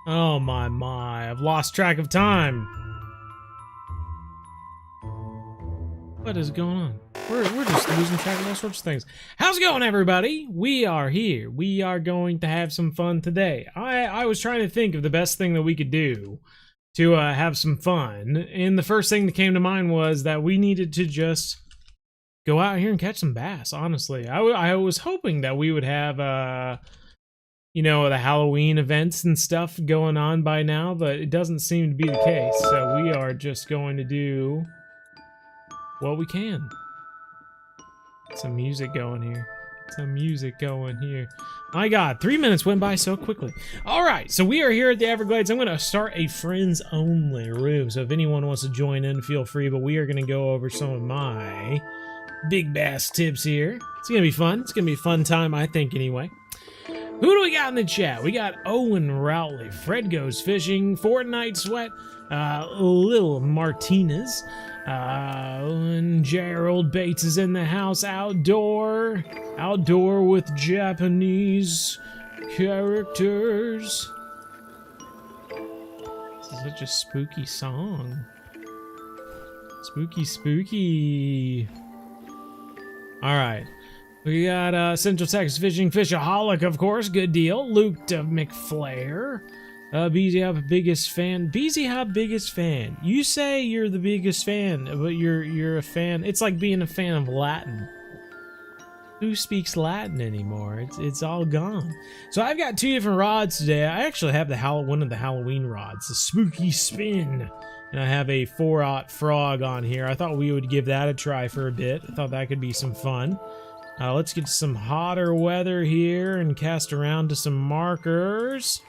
Oh my, I've lost track of time. What is going on? We're just losing track of all sorts of things. How's it going, everybody? We are here. We are going to have some fun today. I was trying to think of the best thing that we could do to have some fun, and the first thing that came to mind was that we needed to just go out here and catch some bass, honestly. I was hoping that we would have, you know, the Halloween events and stuff going on by now, but it doesn't seem to be the case, so we are just going to do what we can. Some music going here. Some music going here. My God, 3 minutes went by so quickly. All right, so we are here at the Everglades. I'm going to start a friends-only room, so if anyone wants to join in, feel free, but we are going to go over some of my big bass tips here. It's going to be fun. It's going to be a fun time, I think, anyway. Who do we got in the chat? We got Owen Rowley, Fred Goes Fishing, Fortnite Sweat, Lil Martinez, and Gerald Bates is in the house. Outdoor with Japanese characters. This is such a spooky song. Spooky. All right. We got Central Texas Fishing, Fishaholic, of course, good deal. Luke McFlair, BZ Hub, biggest fan. BZ Hub, biggest fan. You say you're the biggest fan, but you're a fan. It's like being a fan of Latin. Who speaks Latin anymore? It's all gone. So I've got two different rods today. I actually have one of the Halloween rods, the Spooky Spin. And I have a 4/0 frog on here. I thought we would give that a try for a bit. I thought that could be some fun. Let's get some hotter weather here and cast around to some markers.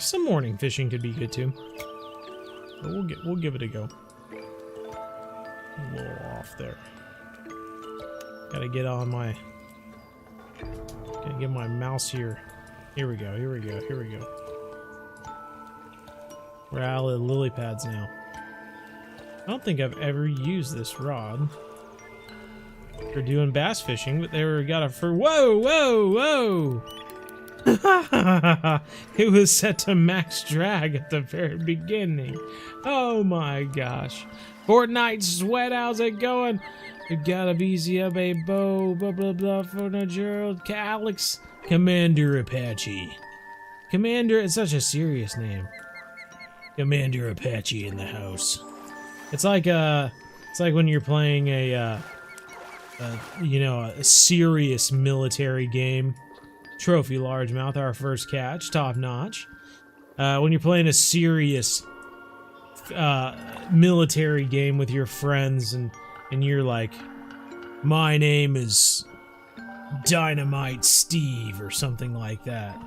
Some morning fishing could be good too. But we'll give it a go. A little off there. Gotta get my mouse here. Here we go. We're out of the lily pads now. I don't think I've ever used this rod for doing bass fishing, but they got a whoa! It was set to max drag at the very beginning. Oh my gosh. Fortnite Sweat, how's it going? We got a BZ up a bow, blah blah blah, Fortnite Gerald, Alex, Commander Apache. Commander, it's such a serious name. Commander Apache in the house. It's like when you're playing a serious military game. Trophy Largemouth, our first catch, top notch. When you're playing a serious military game with your friends and you're like, my name is Dynamite Steve or something like that.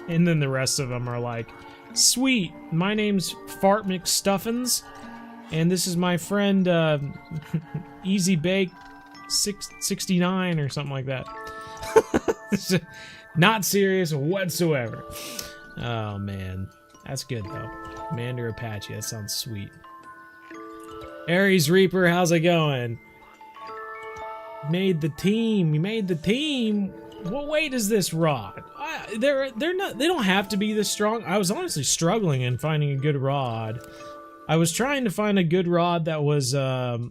And then the rest of them are like, sweet, my name's Fart McStuffins, and this is my friend Easy Bake 69 or something like that. Not serious whatsoever. Oh man, that's good though. Commander Apache, that sounds sweet. Aries Reaper, how's it going? Made the team. You made the team. What weight is this rod? They're not. They don't have to be this strong. I was honestly struggling in finding a good rod. I was trying to find a good rod that was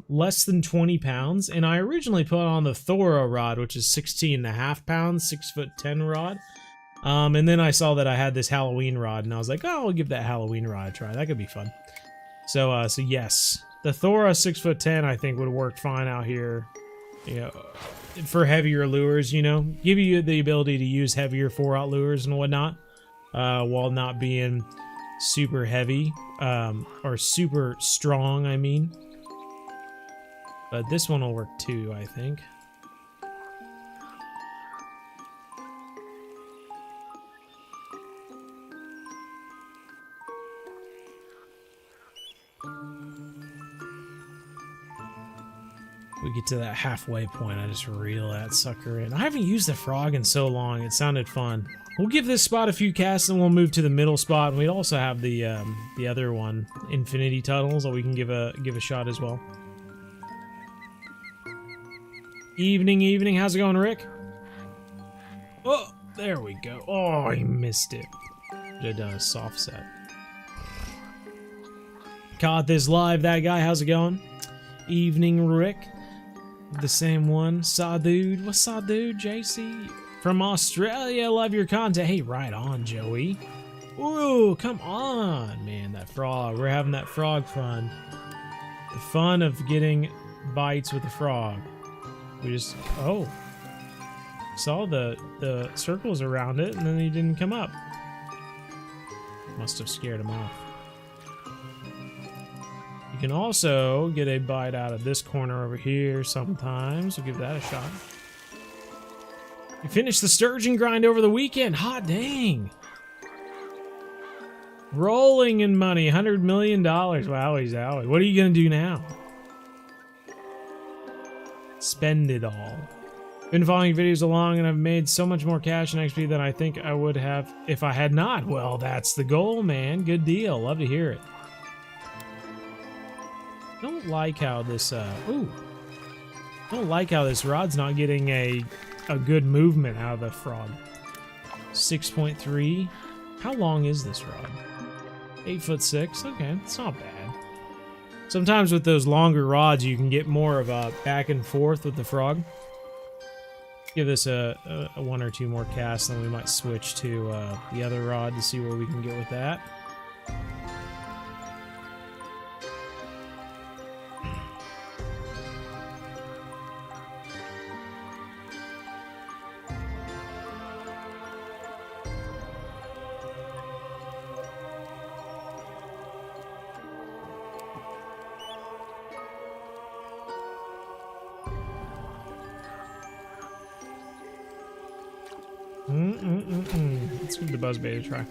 less than 20 pounds, and I originally put on the Thora rod, which is 16.5 pounds, 6'10" rod. And then I saw that I had this Halloween rod, and I was like, oh, I'll give that Halloween rod a try. That could be fun. So yes, the Thora 6'10" I think would work fine out here, you know, for heavier lures. You know, give you the ability to use heavier 4/0 lures and whatnot, while not being super heavy, or super strong, I mean. But this one will work too, I think. We get to that halfway point, I just reel that sucker in. I haven't used the frog in so long, it sounded fun. We'll give this spot a few casts and we'll move to the middle spot, and we also have the other one, Infinity Tunnels, that we can give a shot as well. Evening, how's it going, Rick? Oh, There we go. Oh, I missed it. Should have done a soft set. Caught this live, that guy. How's it going? Evening, Rick. The same one. Saw dude. What's saw dude? JC from Australia. Love your content. Hey, right on, Joey. Ooh, come on, man. That frog. We're having that frog fun. The fun of getting bites with the frog. We just saw the circles around it, and then he didn't come up. Must have scared him off. You can also get a bite out of this corner over here sometimes. We'll give that a shot. You finished the sturgeon grind over the weekend. Hot dang. Rolling in money. $100 million. Wowie zowie. What are you going to do now? Spend it all. Been following videos along, and I've made so much more cash and XP than I think I would have if I had not. Well, that's the goal, man. Good deal. Love to hear it. Don't like how this don't like how this rod's not getting a good movement out of the frog. 6.3. How long is this rod? 8'6". Okay, it's not bad. Sometimes with those longer rods, you can get more of a back and forth with the frog. Give this a one or two more casts, then we might switch to the other rod to see where we can get with that. Let's give the buzzbait a try.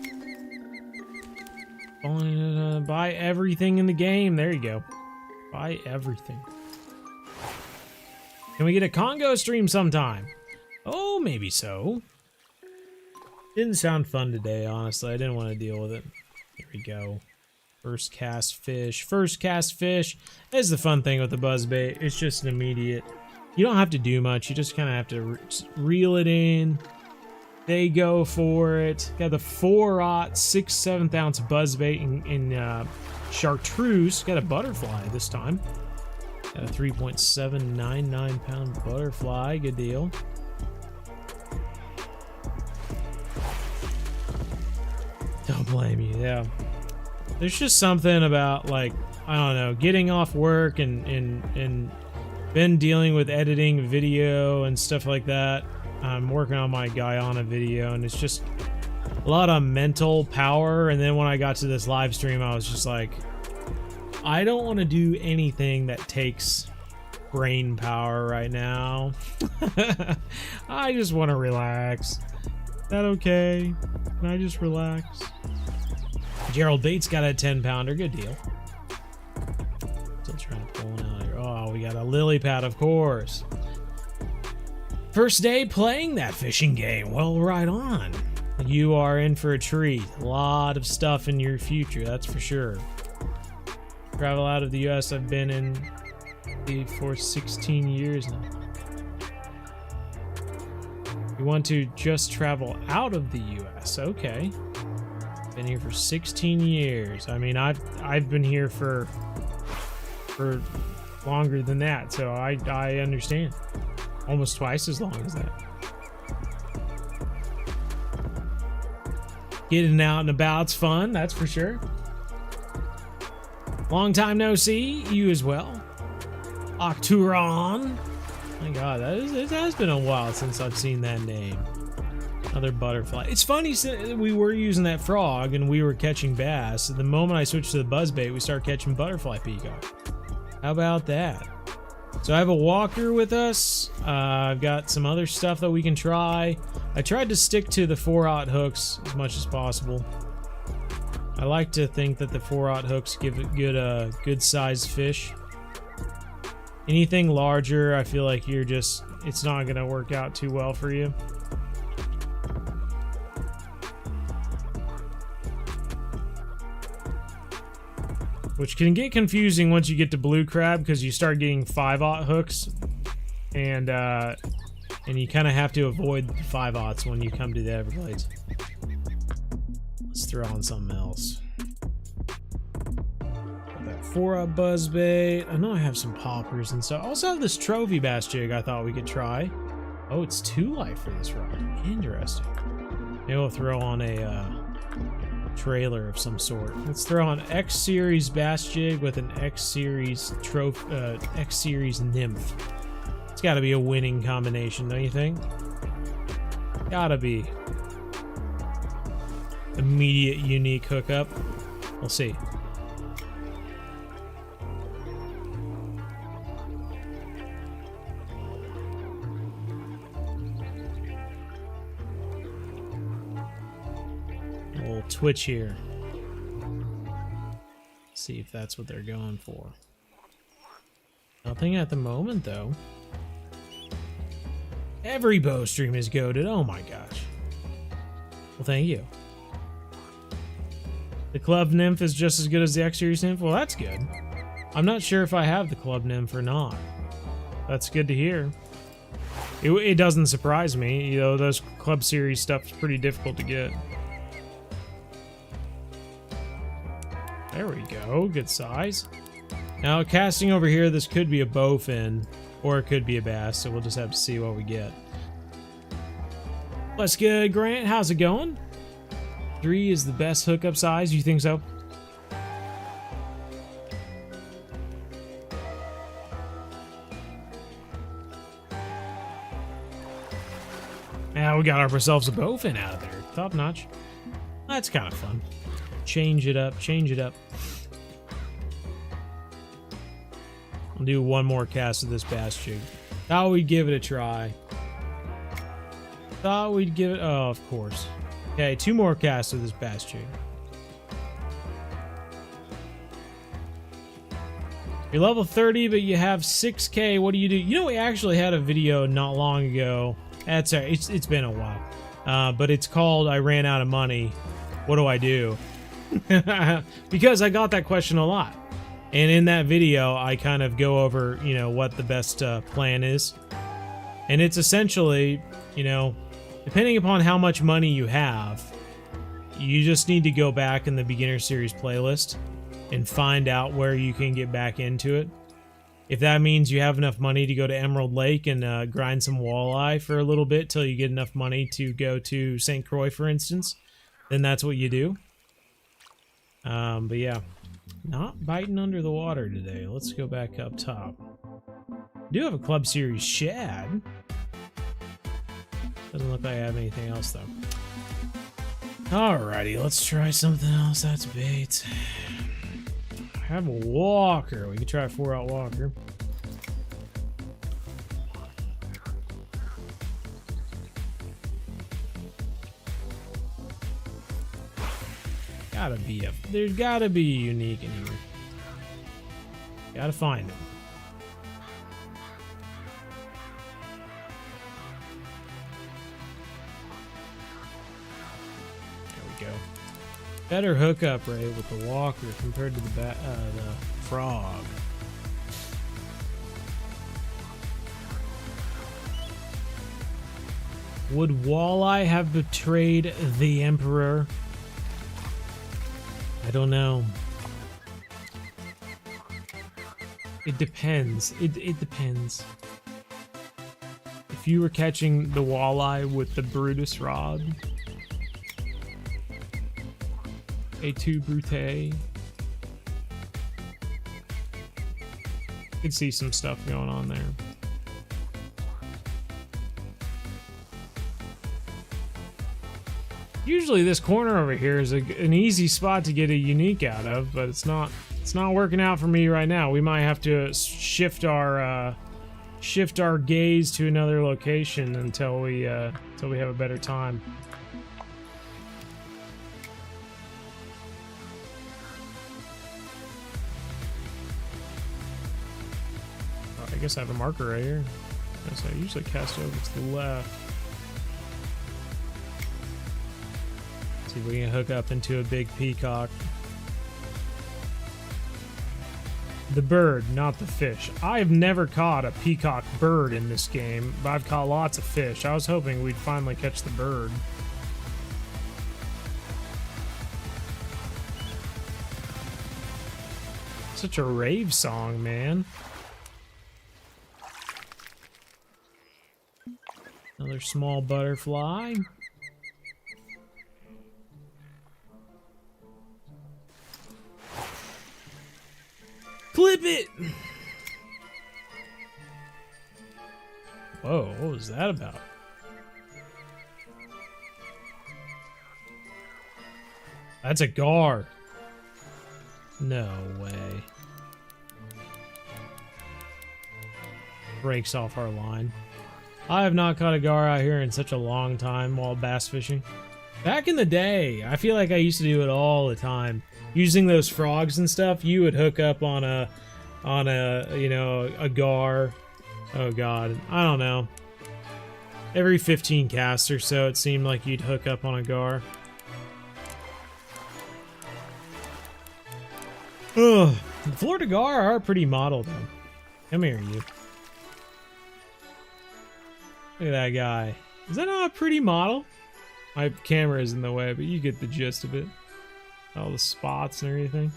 Buy everything in the game. There you go. Buy everything. Can we get a Congo stream sometime? Oh, maybe so. Didn't sound fun today, honestly. I didn't want to deal with it. Here we go. First cast fish. First cast fish. That's the fun thing with the buzzbait. It's just an immediate. You don't have to do much. You just kind of have to reel it in. They go for it. Got the 4/0 6/7 ounce buzzbait in chartreuse. Got a butterfly this time. Got a 3.799 pound butterfly. Good deal. Don't blame you. Yeah. There's just something about, like, I don't know, getting off work and been dealing with editing video and stuff like that. I'm working on my Guyana video, and it's just a lot of mental power. And then when I got to this live stream, I was just like, I don't want to do anything that takes brain power right now. I just want to relax. Is that okay? Can I just relax? Gerald Bates got a 10-pounder. Good deal. Still trying to pull one out here. Oh, we got a lily pad, of course. First day playing that fishing game. Well, right on. You are in for a treat. A lot of stuff in your future, that's for sure. Travel out of the US, I've been in for 16 years now. You want to just travel out of the US? Okay. Been here for 16 years. I mean, I've been here for longer than that, so I understand. Almost twice as long as that. Getting out and about's fun, that's for sure. Long time no see, you as well. Octuron. My God, it has been a while since I've seen that name. Another butterfly. It's funny, we were using that frog and we were catching bass. The moment I switched to the buzzbait, we started catching butterfly peacock. How about that? So I have a walker with us. I've got some other stuff that we can try. I tried to stick to the 4/0 hooks as much as possible. I like to think that the 4/0 hooks give it good sized fish. Anything larger, I feel like it's not gonna work out too well for you. Which can get confusing once you get to blue crab, because you start getting 5/0 hooks, and And you kind of have to avoid the 5/0 when you come to the Everglades. Let's throw on something else. Got that 4/0 buzzbait. I know I have some poppers and stuff. I also have this trophy bass jig I thought we could try. Oh, it's 2 life for this rod. Interesting. Maybe we'll throw on a trailer of some sort. Let's throw on X Series bass jig with an X Series X Series nymph. It's got to be a winning combination, don't you think? Gotta be. Immediate unique hookup. We'll see. A little twitch here. See if that's what they're going for. Nothing at the moment, though. Every bow stream is goated. Oh my gosh. Well, thank you. The Club Nymph is just as good as the X Series Nymph? Well, that's good. I'm not sure if I have the Club Nymph or not. That's good to hear. It doesn't surprise me. You know, those Club Series stuff's pretty difficult to get. There we go. Good size. Now, casting over here, this could be a bowfin. Or it could be a bass, so we'll just have to see what we get. What's good, Grant? How's it going? 3 is the best hookup size. You think so? Now we got ourselves a bowfin out of there. Top notch. That's kind of fun. Change it up, change it up. I'll do one more cast of this bass jig. Thought we'd give it a try. Thought we'd give it... Oh, of course. Okay, 2 more casts of this bass jig. You're level 30, but you have 6K. What do? You know, we actually had a video not long ago. That's it's been a while. But it's called I Ran Out of Money. What do I do? Because I got that question a lot. And in that video, I kind of go over, you know, what the best plan is. And it's essentially, you know, depending upon how much money you have, you just need to go back in the beginner series playlist and find out where you can get back into it. If that means you have enough money to go to Emerald Lake and grind some walleye for a little bit till you get enough money to go to St. Croix, for instance, then that's what you do. But yeah. Not biting under the water today. Let's go back up top. I do have a Club Series shad. Doesn't look like I have anything else, though. Alrighty, let's try something else. That's bait. I have a walker. We can try a 4/0 walker. There's gotta be a unique in here. Gotta find it. There we go. Better hookup rate with the walker compared to the frog. Would walleye have betrayed the Emperor? I don't know. It depends. It depends. If you were catching the walleye with the Brutus rod, A2 Brute, you could see some stuff going on there. Usually this corner over here is an easy spot to get a unique out of, but it's not working out for me right now. We might have to shift our gaze to another location until we have a better time. Oh, I guess I have a marker right here. So I usually cast over to the left. See if we can hook up into a big peacock. The bird, not the fish. I've never caught a peacock bird in this game, but I've caught lots of fish. I was hoping we'd finally catch the bird. Such a rave song, man. Another small butterfly. Clip it! Whoa, what was that about? That's a gar. No way. Breaks off our line. I have not caught a gar out here in such a long time while bass fishing. Back in the day, I feel like I used to do it all the time. Using those frogs and stuff, you would hook up on a you know, a gar. Oh god, I don't know. Every 15 casts or so, it seemed like you'd hook up on a gar. Ugh, the Florida gar are pretty model though. Come here, you. Look at that guy. Is that not a pretty model? My camera is in the way, but you get the gist of it. All the spots and everything.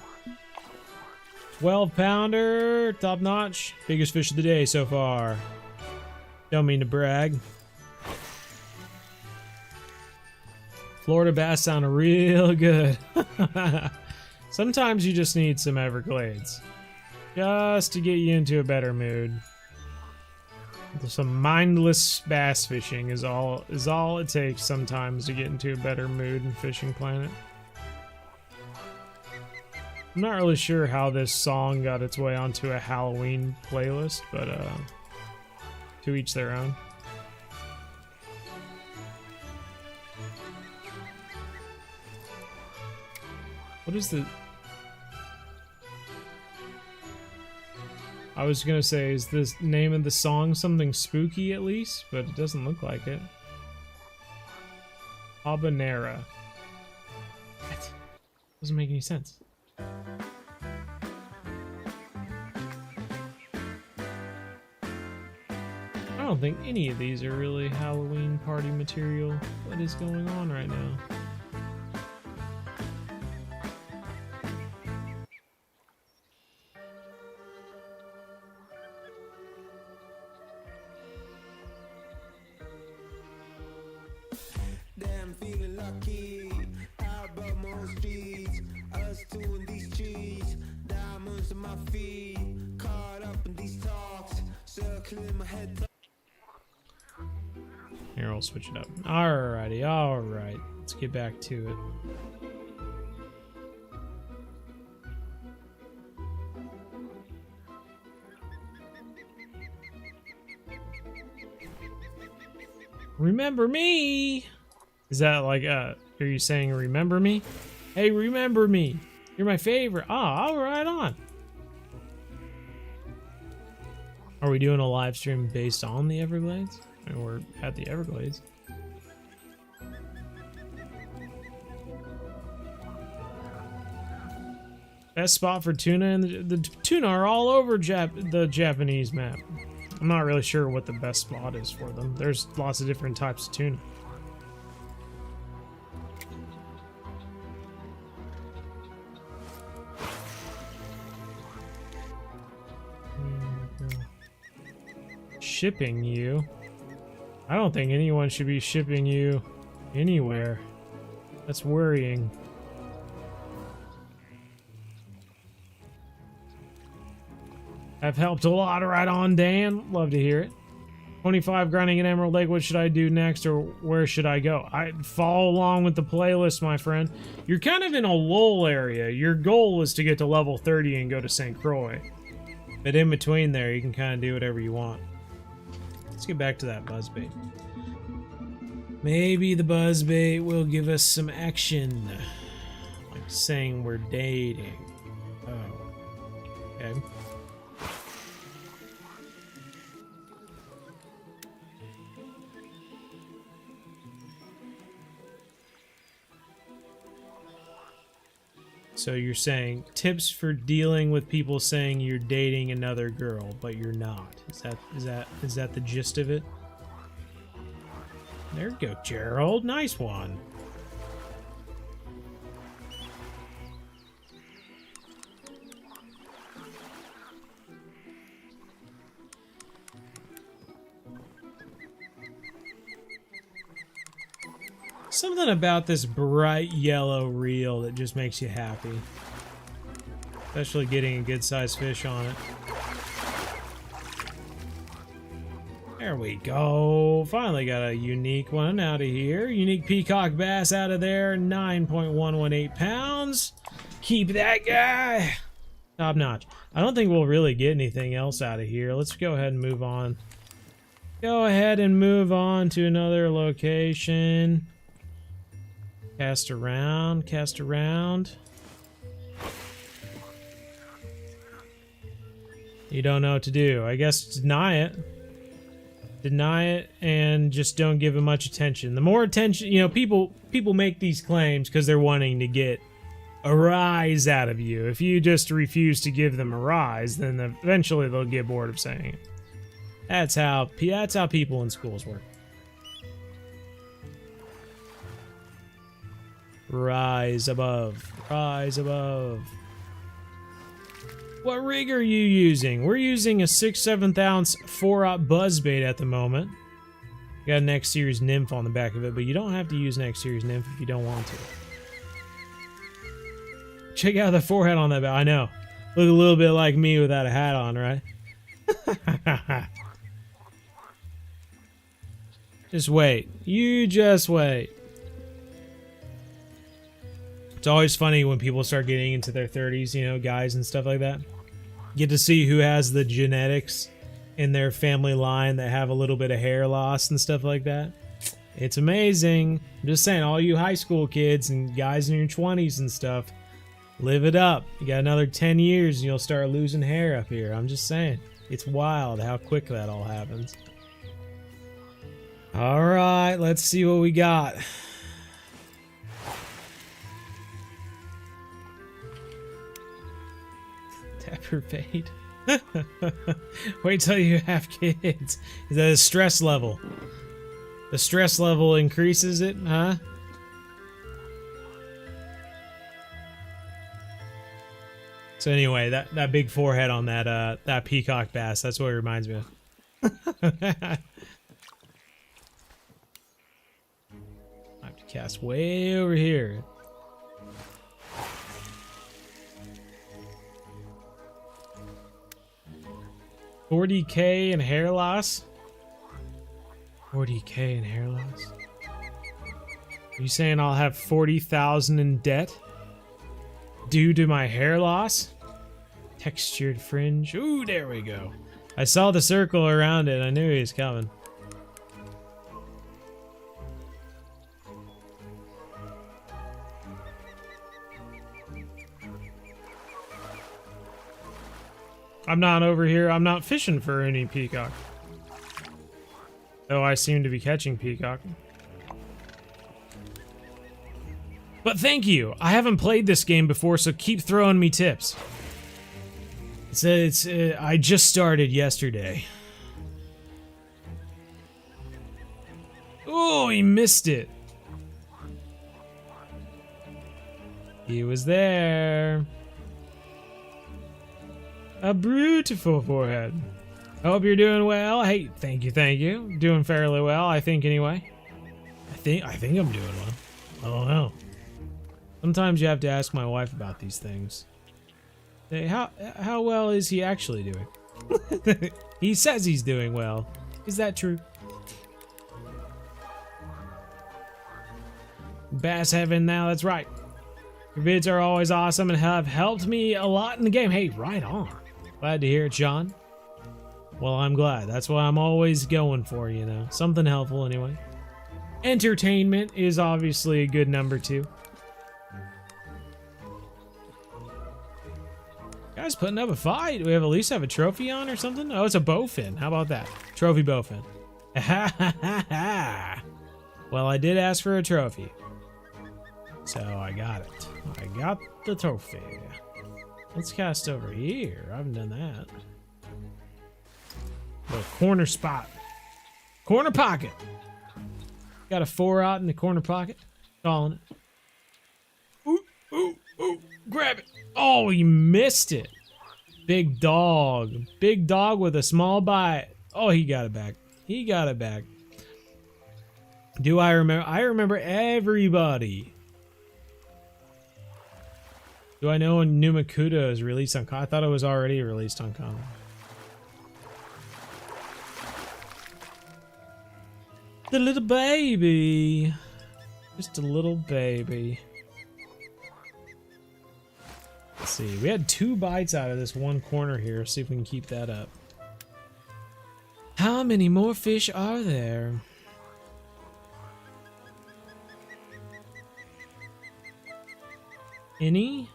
12-pounder, top notch. Biggest fish of the day so far. Don't mean to brag. Florida bass sound real good. Sometimes you just need some Everglades. Just to get you into a better mood. Some mindless bass fishing is all it takes sometimes to get into a better mood in Fishing Planet. I'm not really sure how this song got its way onto a Halloween playlist, but to each their own. What is the... I was gonna say, is the name of the song something spooky at least? But it doesn't look like it. Habanera. What? Doesn't make any sense. I don't think any of these are really Halloween party material. What is going on right now? Damn, feeling lucky. Out above most streets, us two in these trees. Diamonds on my feet, caught up in these talks, circling my head. Here, we'll switch it up. Alrighty, alright. Let's get back to it. Remember me! Is that like, are you saying remember me? Hey, remember me! You're my favorite. Ah, alright on. Are we doing a live stream based on the Everglades? Or at the Everglades? Best spot for tuna, and the tuna are all over the Japanese map. I'm not really sure what the best spot is for them. There's lots of different types of tuna. Shipping you? I don't think anyone should be shipping you anywhere. That's worrying. Have helped a lot, right on, Dan. Love to hear it. 25 grinding at Emerald Lake. What should I do next, or where should I go? I'd follow along with the playlist, my friend. You're kind of in a lull area. Your goal is to get to level 30 and go to St. Croix. But in between there, you can kind of do whatever you want. Let's get back to that buzzbait. Maybe the buzzbait will give us some action. Like saying we're dating. Oh. Okay. So you're saying tips for dealing with people saying you're dating another girl, but you're not. Is that the gist of it? There you go, Gerald. Nice one. Something about this bright yellow reel that just makes you happy. Especially getting a good sized fish on it. There we go. Finally got a unique one out of here. Unique peacock bass out of there. 9.118 pounds. Keep that guy. Top notch. I don't think we'll really get anything else out of here. Let's go ahead and move on. Go ahead and move on to another location. Cast around, cast around. You don't know what to do. I guess deny it. Deny it and just don't give it much attention. The more attention, you know, people make these claims because they're wanting to get a rise out of you. If you just refuse to give them a rise, then eventually they'll get bored of saying it. That's how people in schools work. Rise above. Rise above. What rig are you using? We're using a 6/7 ounce 4-aught buzzbait at the moment. Got an X Series nymph on the back of it, but you don't have to use an X Series nymph if you don't want to. Check out the forehead on that. I know. Look a little bit like me without a hat on, right? Just wait. You just wait. It's always funny when people start getting into their 30s, you know, guys and stuff like that. Get to see who has the genetics in their family line that have a little bit of hair loss and stuff like that. It's amazing. I'm just saying, all you high school kids and guys in your 20s and stuff, live it up. You got another 10 years and you'll start losing hair up here. I'm just saying. It's wild how quick that all happens. All right, let's see what we got. Tapper bait. Wait till you have kids. Is that a stress level? The stress level increases it, huh? So anyway, that big forehead on that peacock bass, that's what it reminds me of. I have to cast way over here. $40K in hair loss? 40K in hair loss? Are you saying I'll have 40,000 in debt due to my hair loss? Textured fringe. Ooh, there we go. I saw the circle around it. I knew he was coming. I'm not over here. I'm not fishing for any peacock. Though I seem to be catching peacock. But thank you. I haven't played this game before, so keep throwing me tips. I just started yesterday. Oh, he missed it. He was there. A beautiful forehead. I hope you're doing well. Hey, thank you. Doing fairly well, I think, anyway. I think I'm doing well. I don't know. Sometimes you have to ask my wife about these things. Hey, how well is he actually doing? He says he's doing well. Is that true? Bass heaven now, that's right. Your vids are always awesome and have helped me a lot in the game. Hey, right on. Glad to hear it, John. Well, I'm glad. That's what I'm always going for, you know. Something helpful, anyway. Entertainment is obviously a good number, too. Guys putting up a fight. Do we have at least have a trophy on or something? Oh, it's a bowfin. How about that? Trophy bowfin. Well, I did ask for a trophy. So I got it. I got the trophy. Let's cast over here. I haven't done that. Little corner spot. Corner pocket. Got a 4-aught in the corner pocket. Calling it. Ooh, ooh, ooh. Grab it. Oh, you missed it. Big dog. Big dog with a small bite. Oh, he got it back. He got it back. Do I remember? I remember everybody. Do I know when New Makuta is released on Common? I thought it was already released on Common. The little baby. Just a little baby. Let's see. We had 2 bites out of this one corner here. See if we can keep that up. How many more fish are there? Any?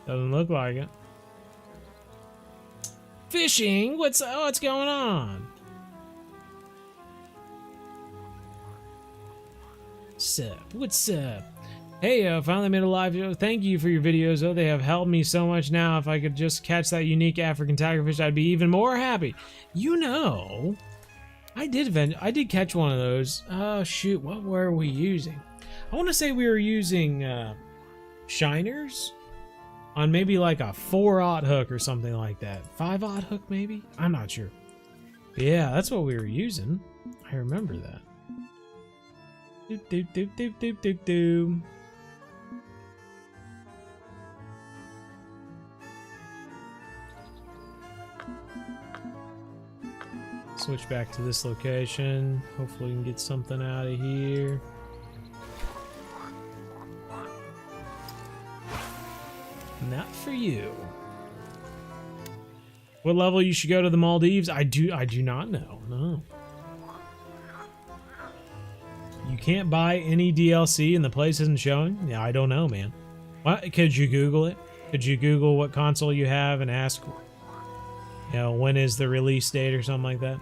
Doesn't look like it. Fishing? What's going on? What's up? Hey, finally made a live video. Thank you for your videos. Oh, they have helped me so much now. If I could just catch that unique African tigerfish, I'd be even more happy. You know, I did catch one of those. Oh shoot, what were we using? I want to say we were using shiners on maybe like a 4-aught hook or something like that. 5-aught hook maybe? I'm not sure. But yeah, that's what we were using. I remember that. Doop doop doop doop doop doop doop. Switch back to this location. Hopefully we can get something out of here. Not for you. What level you should go to the Maldives? I do not know. No. You can't buy any DLC and the place isn't showing? Yeah, I don't know, man. What? Could you Google it? Could you Google what console you have and ask, you know, when is the release date or something like that?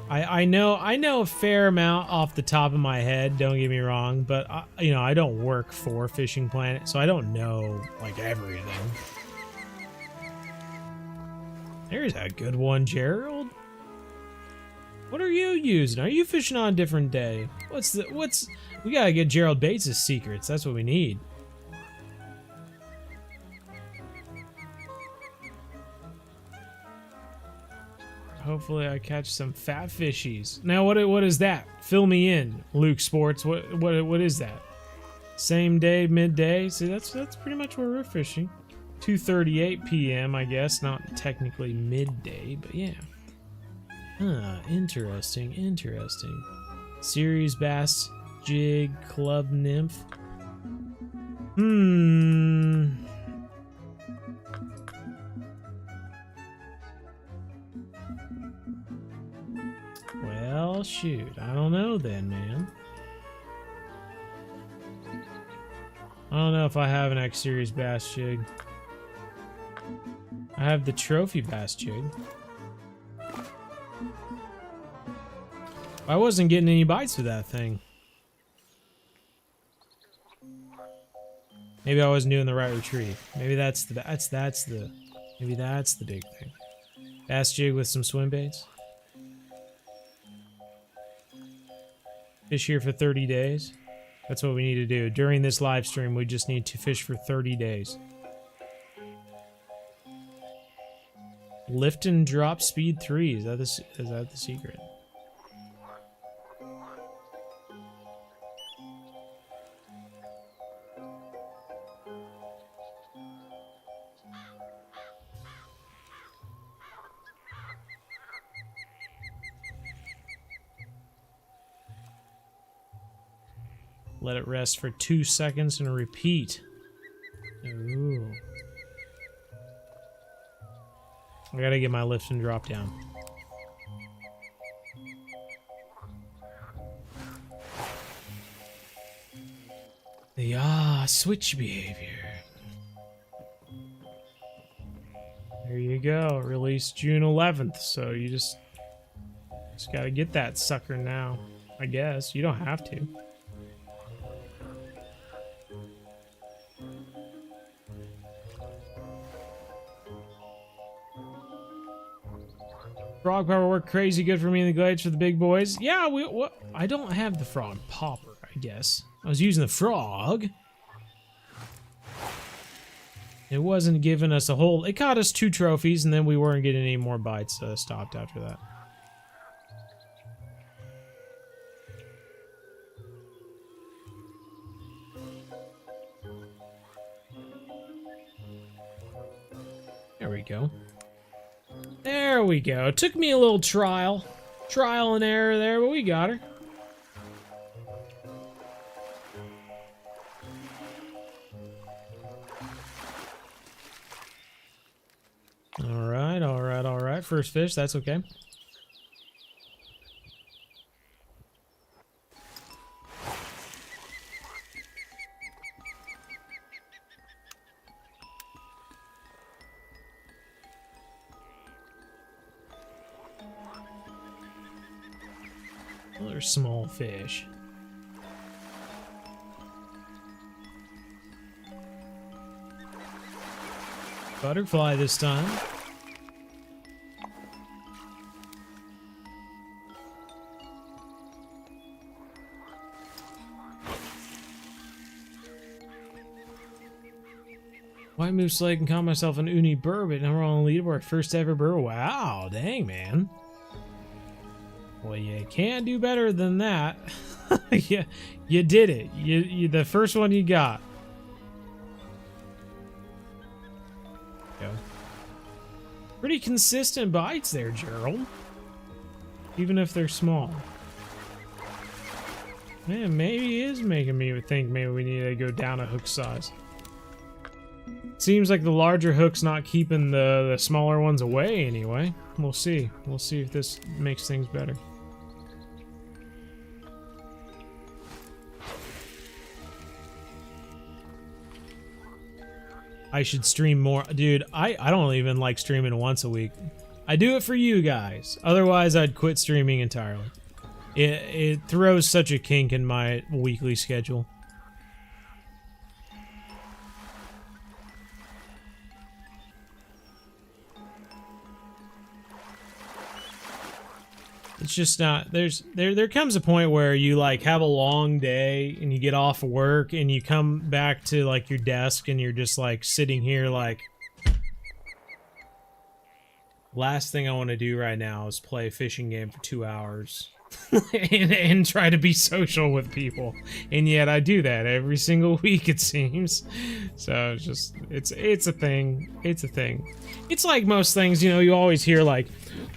I know a fair amount off the top of my head, don't get me wrong, but you know, I don't work for Fishing Planet, so I don't know like everything. There's a good one, Gerald. What are you using? Are you fishing on a different day? We gotta get Gerald Bates' secrets. That's what we need. Hopefully I catch some fat fishies. Now what is that? Fill me in, Luke Sports. What is that? Same day, midday? See, that's pretty much where we're fishing. 2:38 p.m. I guess, not technically midday, but yeah. Huh, interesting. Series bass, jig, club nymph. Well, shoot. I don't know then, man. I don't know if I have an X Series bass jig. I have the trophy bass jig. I wasn't getting any bites with that thing. Maybe I wasn't doing the right retrieve. Maybe that's the maybe that's the big thing. Bass jig with some swim baits. Fish here for 30 days. That's what we need to do. During this live stream, we just need to fish for 30 days. Lift and drop speed 3. Is that the secret? Let it rest for 2 seconds and repeat. Ooh. I gotta get my lift and drop down. Yeah, switch behavior. There you go. Released June 11th, so you just Just gotta get that sucker now. I guess. You don't have to. Frog popper worked crazy good for me in the glades for the big boys. Yeah, I don't have the frog popper, I guess. I was using the frog. It wasn't giving us a whole... It caught us 2 trophies, and then we weren't getting any more bites, so I stopped after that. There we go. There we go. It took me a little trial and error there, but we got her. All right. First fish, that's okay. Another small fish. Butterfly this time. White Moose Lake and call myself an uni burbot, and we're on the leaderboard. First ever burr. Wow, dang, man. Well, you can't do better than that. you did it. You the first one you got. Go. Pretty consistent bites there, Gerald. Even if they're small. Man, maybe it is making me think maybe we need to go down a hook size. Seems like the larger hook's not keeping the smaller ones away anyway. We'll see. We'll see if this makes things better. I should stream more. Dude, I don't even like streaming once a week. I do it for you guys. Otherwise, I'd quit streaming entirely. It throws such a kink in my weekly schedule. It's just not, there comes a point where you like have a long day and you get off work and you come back to like your desk and you're just like sitting here like, last thing I want to do right now is play a fishing game for 2 hours and try to be social with people. And yet I do that every single week, it seems. So it's just, it's a thing. It's a thing. It's like most things, you know, you always hear like,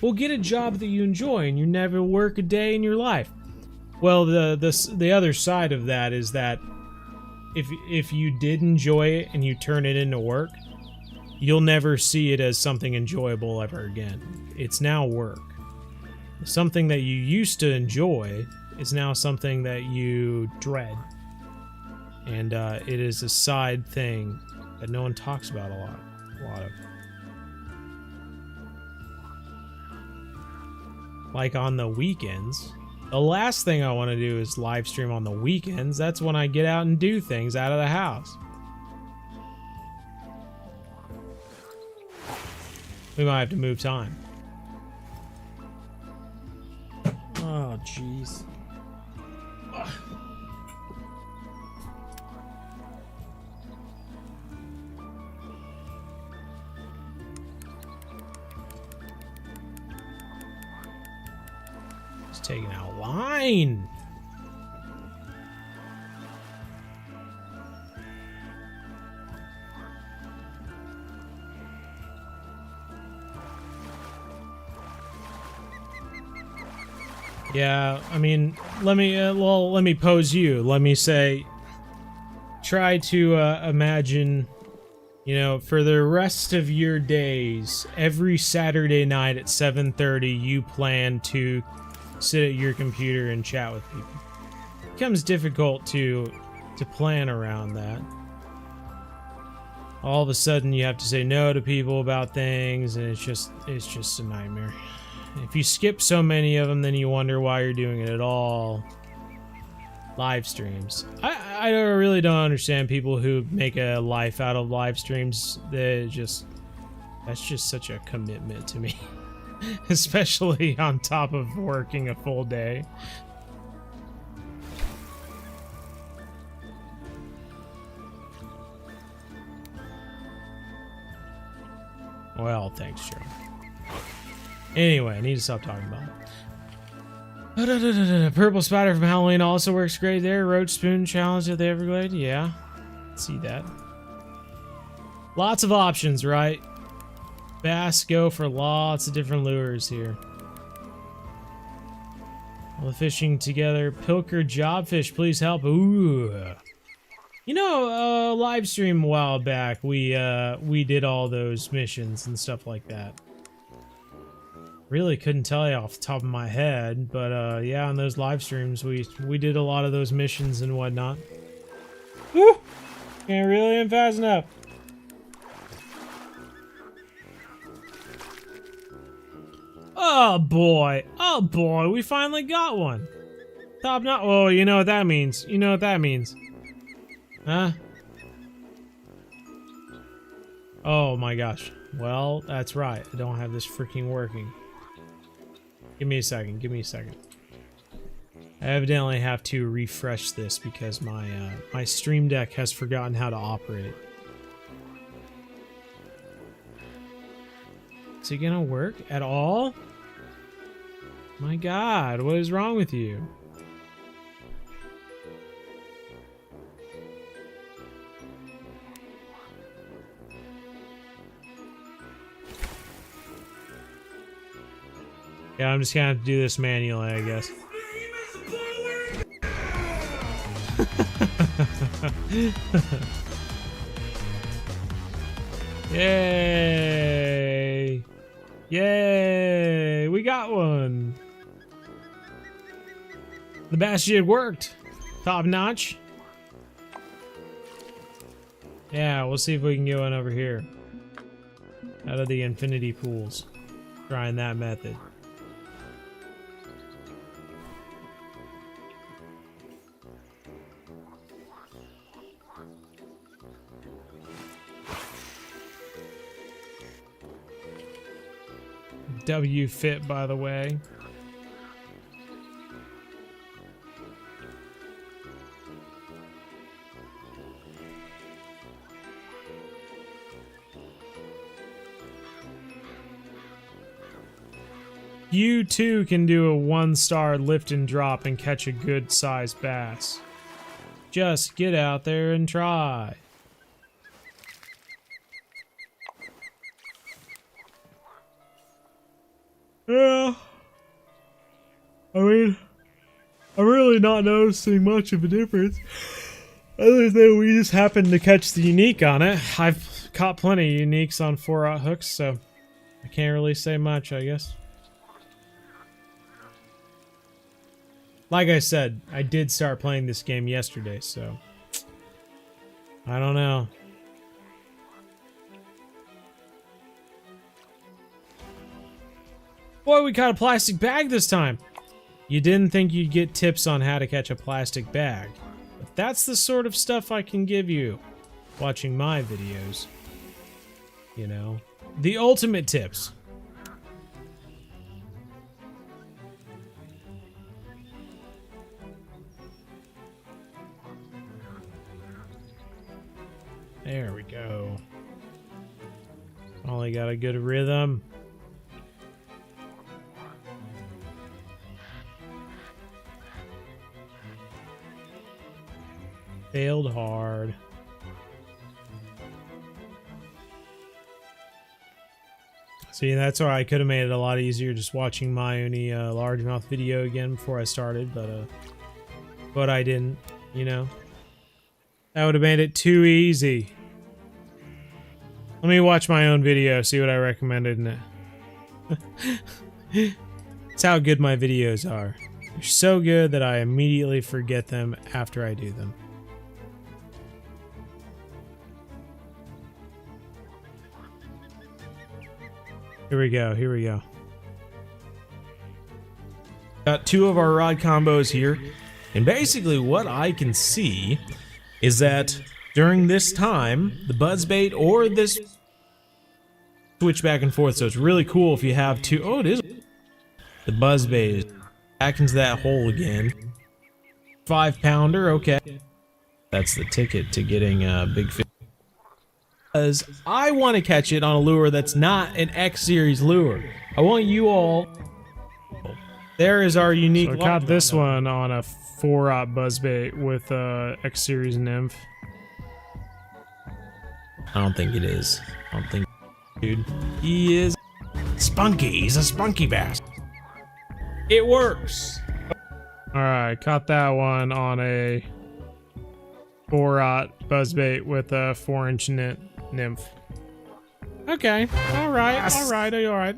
well, get a job that you enjoy and you never work a day in your life. Well, the other side of that is that if you did enjoy it and you turn it into work, you'll never see it as something enjoyable ever again. It's now work. Something that you used to enjoy is now something that you dread. And it is a side thing that no one talks about a lot of. Like on the weekends. The last thing I want to do is live stream on the weekends. That's when I get out and do things out of the house. We might have to move time. Oh, jeez. It's taking out line. Yeah, I mean, let me pose you. Let me say, try to imagine, you know, for the rest of your days, every Saturday night at 7:30, you plan to sit at your computer and chat with people. It becomes difficult to plan around that. All of a sudden, you have to say no to people about things, and it's just a nightmare. if you skip so many of them, then you wonder why you're doing it at all. Live streams. I really don't understand people who make a life out of live streams. That's just such a commitment to me. Especially on top of working a full day. Well, thanks, Joe. Anyway, I need to stop talking about it. Purple spider from Halloween also works great there. Roach spoon challenge at the Everglades. Yeah, see that. Lots of options, right? Bass go for lots of different lures here. All the fishing together. Pilker jobfish, please help. Ooh. You know, live stream a while back, we did all those missions and stuff like that. Really couldn't tell you off the top of my head, but yeah, on those live streams, we did a lot of those missions and whatnot. Woo! Can't reel in fast enough. Oh boy, we finally got one. Top notch. Oh, you know what that means. You know what that means. Huh? Oh my gosh. Well, that's right. I don't have this freaking working. Give me a second. Give me a second. I evidently have to refresh this because my my Stream Deck has forgotten how to operate. Is it gonna work at all? My God, what is wrong with you? Yeah, I'm just gonna have to do this manually, I guess. Yay! Yay! We got one! The bass jig worked! Top notch! Yeah, we'll see if we can get one over here. Out of the infinity pools. Trying that method. W fit, by the way. You too can do a 1-star lift and drop and catch a good sized bass. Just get out there and try. Yeah. I mean, I'm really not noticing much of a difference. Other than we just happened to catch the unique on it. I've caught plenty of uniques on 4-aught hooks, so I can't really say much, I guess. Like I said, I did start playing this game yesterday, so I don't know. Boy, we caught a plastic bag this time. You didn't think you'd get tips on how to catch a plastic bag, but that's the sort of stuff I can give you watching my videos. You know, the ultimate tips. There we go. Finally got a good rhythm. Failed hard. See, that's why I could have made it a lot easier just watching my only largemouth video again before I started, but I didn't, you know. That would have made it too easy. Let me watch my own video, see what I recommended in it. It's how good my videos are. They're so good that I immediately forget them after I do them. Here we go, here we go. Got two of our rod combos here, and basically what I can see is that during this time, the buzzbait or this switch back and forth, so it's really cool if you have two. Oh, it is. The buzzbait is back into that hole again. 5-pounder, okay. That's the ticket to getting a big fish. Because I want to catch it on a lure that's not an X series lure. I want you all. There is our unique. So I caught this one on a 4-aught buzzbait with a X series nymph. I don't think it is. I don't think, dude. He is spunky. He's a spunky bass. It works. Alright, caught that one on a 4-aught buzzbait with a 4-inch nymph. Okay. Alright, alright.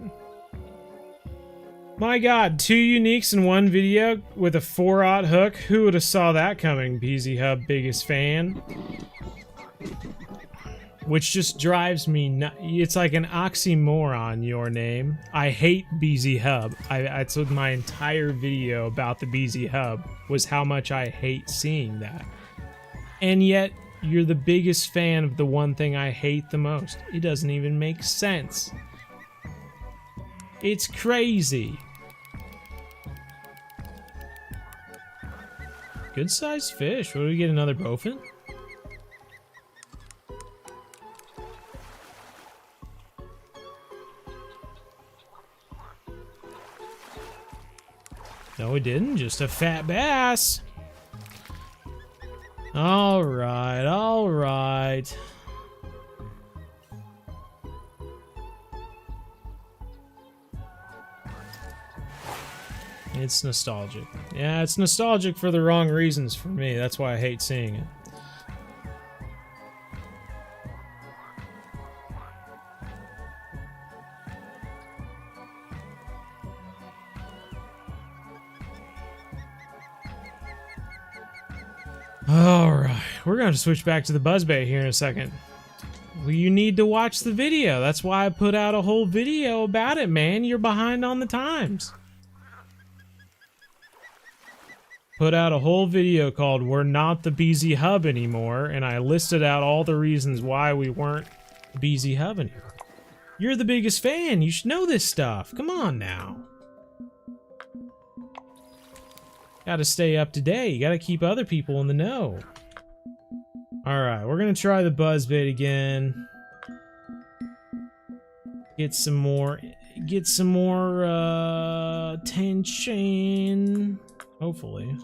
My god, 2 uniques in one video with a 4-aught hook. Who would have saw that coming? BZ Hub, biggest fan. Which just drives me nuts. It's like an oxymoron, your name. I hate BZ Hub. That's what my entire video about the BZ Hub was, how much I hate seeing that. And yet, you're the biggest fan of the one thing I hate the most. It doesn't even make sense. It's crazy. Good sized fish. What do we get, another bowfin? No, we didn't. Just a fat bass. All right, all right. It's nostalgic. Yeah, it's nostalgic for the wrong reasons for me. That's why I hate seeing it. Alright, we're going to switch back to the buzzbait here in a second. Well, you need to watch the video. That's why I put out a whole video about it, man. You're behind on the times. Put out a whole video called "We're Not the BZ Hub Anymore," and I listed out all the reasons why we weren't the BZ Hub anymore. You're the biggest fan. You should know this stuff. Come on now. Gotta stay up to date. You gotta keep other people in the know. Alright, we're gonna try the buzzbait again. Get some more tension. Hopefully.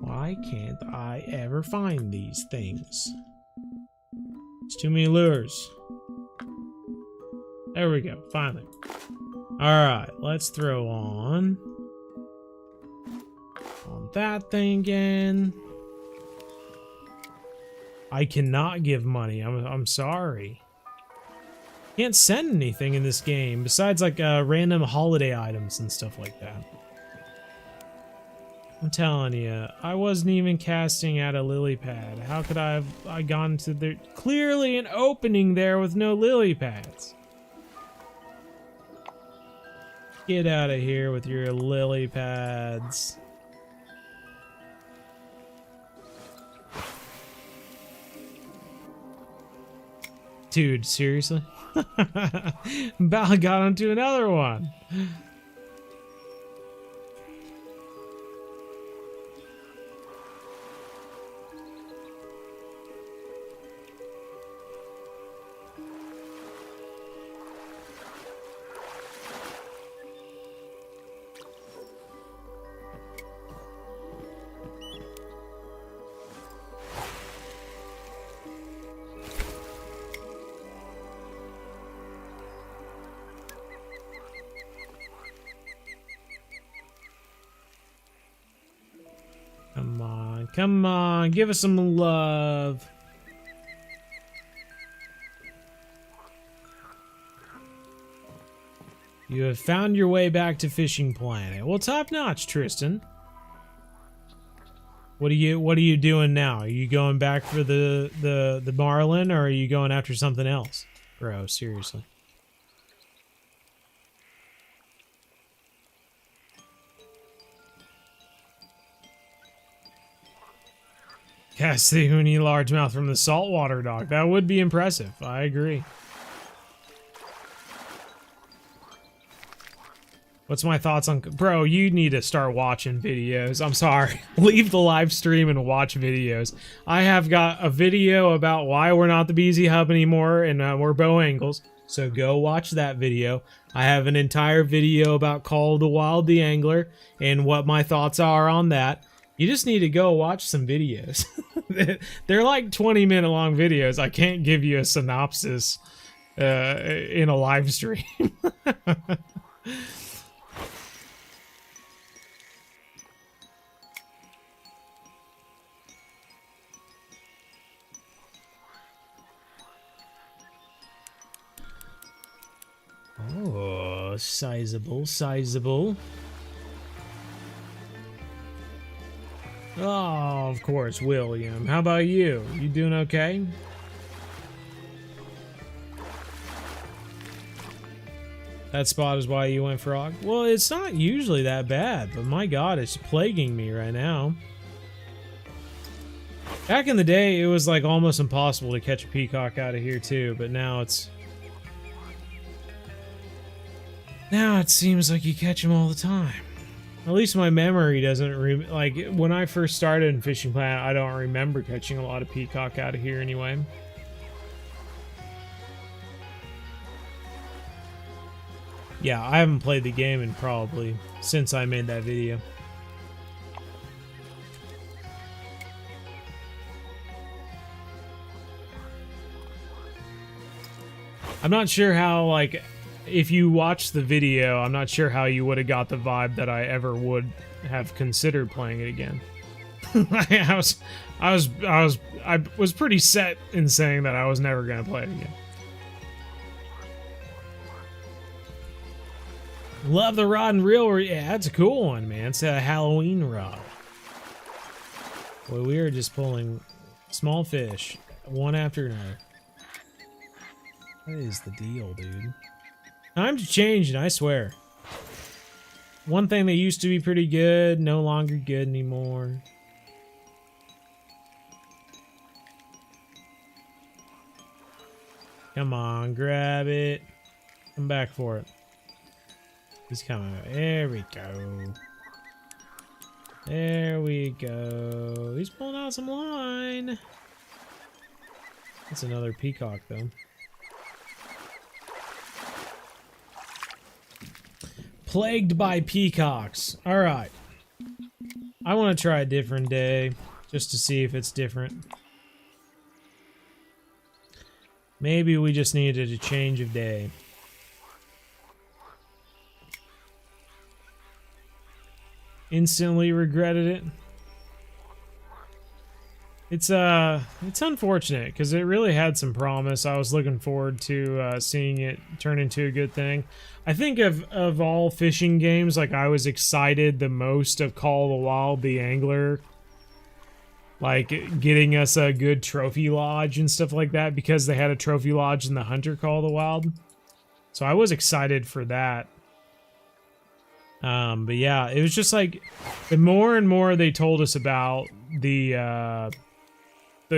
Why can't I ever find these things? It's too many lures. There we go, finally. Alright, let's throw on that thing again. I cannot give money. I'm sorry. Can't send anything in this game besides like random holiday items and stuff like that. I'm telling you, I wasn't even casting at a lily pad. How could I have gone to there? Clearly an opening there with no lily pads. Get out of here with your lily pads. Dude, seriously? About got onto another one. Come on, give us some love. You have found your way back to Fishing Planet. Well, top notch, Tristan. What are you doing now? Are you going back for the marlin, or are you going after something else? Bro, seriously. Catch the uni largemouth from the saltwater dock. That would be impressive. I agree. What's my thoughts on... Bro, you need to start watching videos. I'm sorry. Leave the live stream and watch videos. I have got a video about why we're not the BZ Hub anymore and we're Bow Angles. So go watch that video. I have an entire video about Call of the Wild the Angler and what my thoughts are on that. You just need to go watch some videos. They're like 20-minute long videos. I can't give you a synopsis in a live stream. Oh, sizable, sizable. Oh, of course, William. How about you? You doing okay? That spot is why you went frog? Well, it's not usually that bad, but my god, it's plaguing me right now. Back in the day, it was like almost impossible to catch a peacock out of here too, but now it's... Now it seems like you catch them all the time. At least my memory doesn't like when I first started in Fishing Planet, I don't remember catching a lot of peacock out of here anyway. Yeah, I haven't played the game in probably since I made that video. I'm not sure how, like, if you watch the video, I'm not sure how you would have got the vibe that I ever would have considered playing it again. I was pretty set in saying that I was never gonna play it again. Love the rod and reel. Yeah, that's a cool one, man. It's a Halloween rod. Boy, we are just pulling small fish, one after another. What is the deal, dude? Time to change it, I swear. One thing that used to be pretty good, no longer good anymore. Come on, grab it. Come back for it. He's coming. There we go. There we go. He's pulling out some line. That's another peacock, though. Plagued by peacocks. Alright. I want to try a different day, just to see if it's different. Maybe we just needed a change of day. Instantly regretted it. It's unfortunate because it really had some promise. I was looking forward to seeing it turn into a good thing. I think of all fishing games, like I was excited the most of Call of the Wild the Angler, like getting us a good trophy lodge and stuff like that because they had a trophy lodge in the Hunter Call of the Wild. So I was excited for that. But yeah, it was just like the more and more they told us about the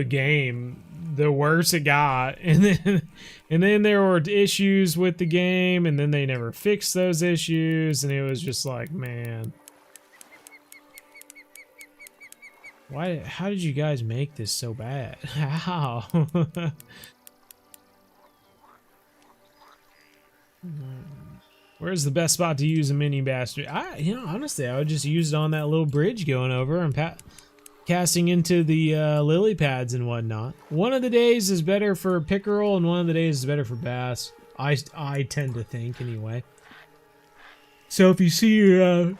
game, the worse it got, and then there were issues with the game, and then they never fixed those issues, and it was just like, man, how did you guys make this so bad? How? Where's the best spot to use a mini bass? Honestly, I would just use it on that little bridge going over and casting into the lily pads and whatnot. One of the days is better for pickerel, and one of the days is better for bass. I tend to think, anyway. So if you see you're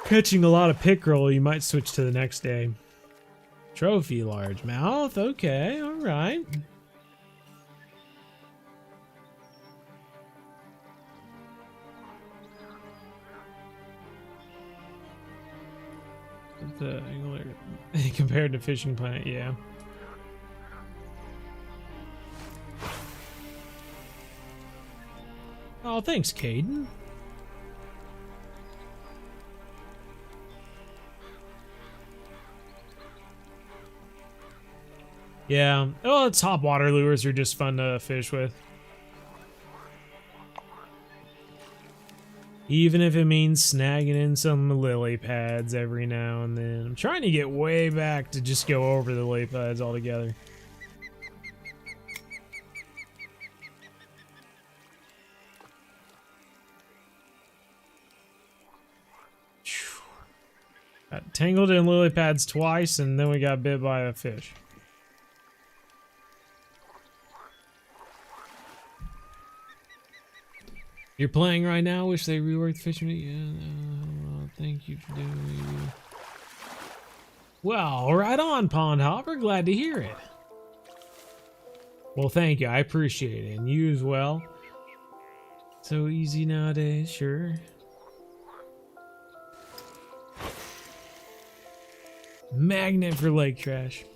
catching a lot of pickerel, you might switch to the next day. Trophy largemouth. Okay, all right. The angler compared to Fishing Planet, yeah. Oh, thanks, Caden. Yeah. Oh, top water lures are just fun to fish with. Even if it means snagging in some lily pads every now and then. I'm trying to get way back to just go over the lily pads altogether. Got tangled in lily pads twice, and then we got bit by a fish. You're playing right now? Wish they reworked fishing. Yeah, well, thank you for doing it. Well, right on, Pond Hopper. Glad to hear it. Well, thank you. I appreciate it. And you as well. So easy nowadays, sure. Magnet for lake trash.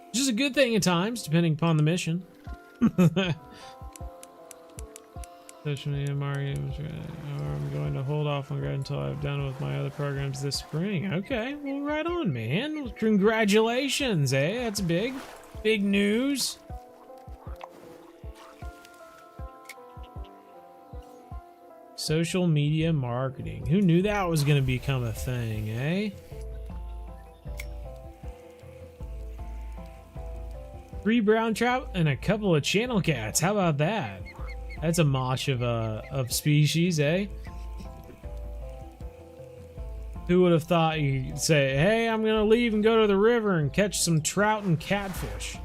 Which is a good thing at times, depending upon the mission. Social media Mario. I'm going to hold off on grad until I'm done with my other programs this spring. Okay, well, right on, man. Well, congratulations, eh? That's big. Big news. Social media marketing. Who knew that was going to become a thing, eh? 3 brown trout and a couple of channel cats. How about that? That's a mosh of species, eh? Who would have thought you'd say, hey, I'm gonna leave and go to the river and catch some trout and catfish?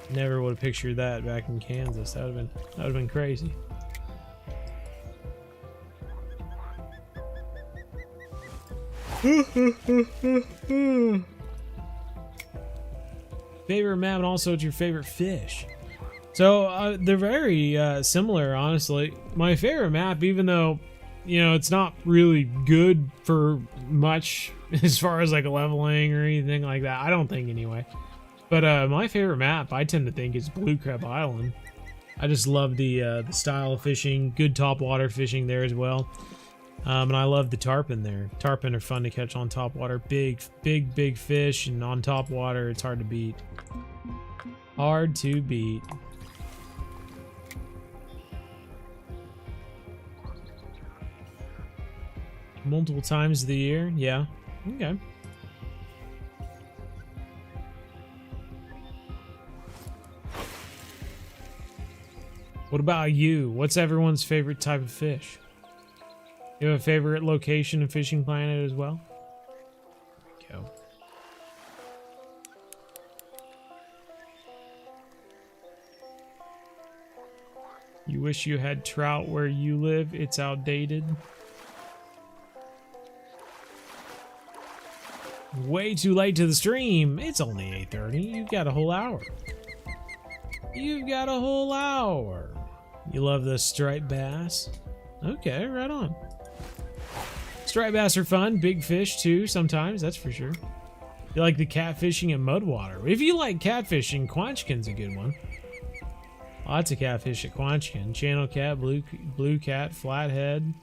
Never would have pictured that back in Kansas. That would have been crazy. Favorite map, and also it's your favorite fish. So they're very similar, honestly. My favorite map, even though, you know, it's not really good for much as far as like leveling or anything like that. I don't think anyway. But my favorite map, I tend to think, is Blue Crab Island. I just love the style of fishing. Good top water fishing there as well. And I love the tarpon there. Tarpon are fun to catch on top water. Big fish, and on top water, it's hard to beat. Hard to beat. Multiple times of the year, yeah. Okay. What about you? What's everyone's favorite type of fish? You have a favorite location and fishing planet as well? Go. You wish you had trout where you live? It's outdated. Way too late to the stream. It's only 8:30. You've got a whole hour. You've got a whole hour. You love the striped bass? Okay, right on. Striped bass are fun. Big fish too sometimes, that's for sure. You like the catfishing and mud water. If you like catfishing, Quanchkin's a good one. Lots of catfish at Quanchkin. Channel cat, blue cat, flathead.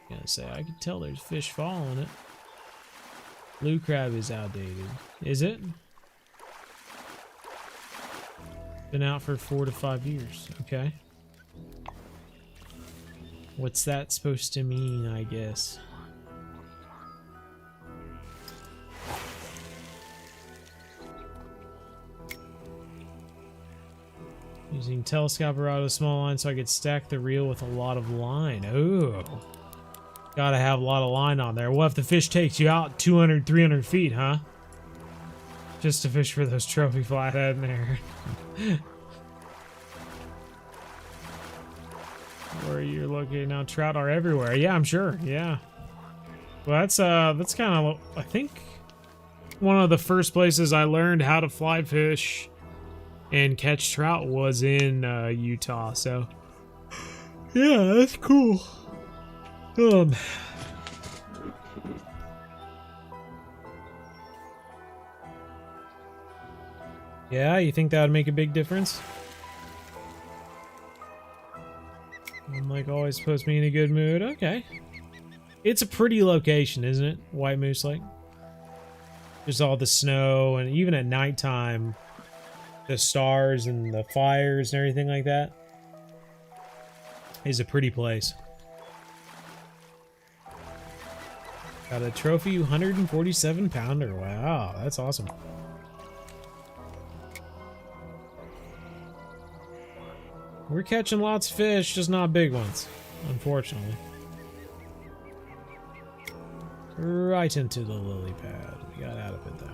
Gonna say, I can tell there's fish following it. Blue crab is outdated. Is it? Been out for 4 to 5 years. Okay. What's that supposed to mean, I guess? Using telescope rod with small line so I could stack the reel with a lot of line. Ooh. Gotta have a lot of line on there. What if the fish takes you out 200, 300 feet, huh? Just to fish for those trophy flathead in there. Where you're located now, trout are everywhere. Yeah, I'm sure. Yeah. Well, that's kind of, I think, one of the first places I learned how to fly fish and catch trout was in Utah. So, yeah, that's cool. Yeah, you think that would make a big difference? Like always puts me in a good mood. Okay. It's a pretty location, isn't it? White Moose Lake. Just all the snow, and even at nighttime, the stars and the fires and everything like that is a pretty place. Got a trophy 147 pounder. Wow, that's awesome. We're catching lots of fish, just not big ones, unfortunately. Right into the lily pad. We got out of it though.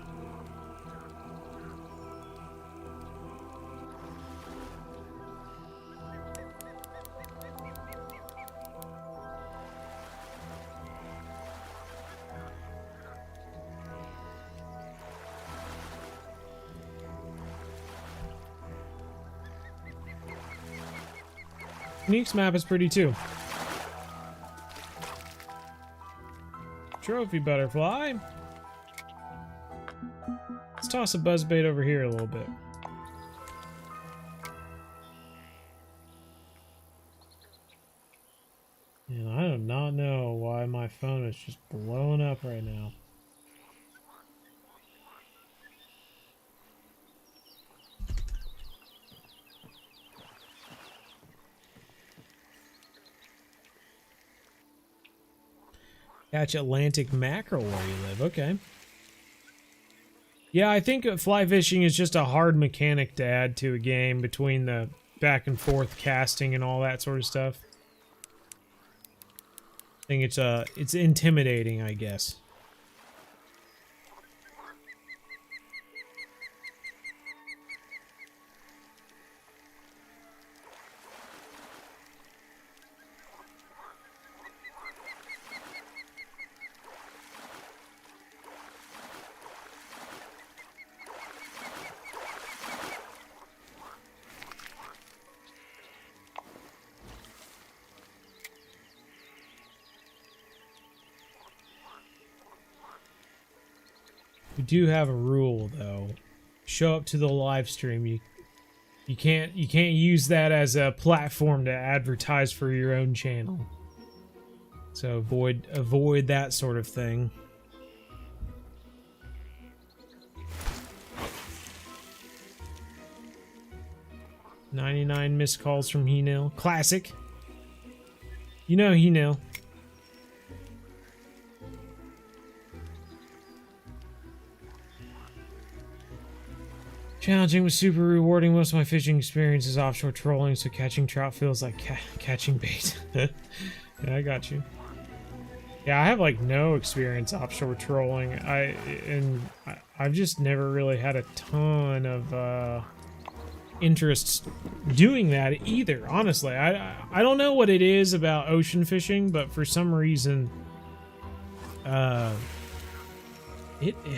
Neek's map is pretty too. Trophy butterfly. Let's toss a buzzbait over here a little bit. And I do not know why my phone is just blowing up right now. Catch Atlantic mackerel where you live. Okay. Yeah, I think fly fishing is just a hard mechanic to add to a game between the back and forth casting and all that sort of stuff. I think it's intimidating, I guess. We do have a rule though. Show up to the live stream. You can't use that as a platform to advertise for your own channel. So avoid that sort of thing. "99 missed calls from He-Nil." Classic. You know He-Nil. Challenging but super rewarding. Most of my fishing experience is offshore trolling, so catching trout feels like catching bait. Yeah, I got you. Yeah, I have like no experience offshore trolling. I've just never really had a ton of interest doing that either. Honestly, I don't know what it is about ocean fishing, but for some reason, it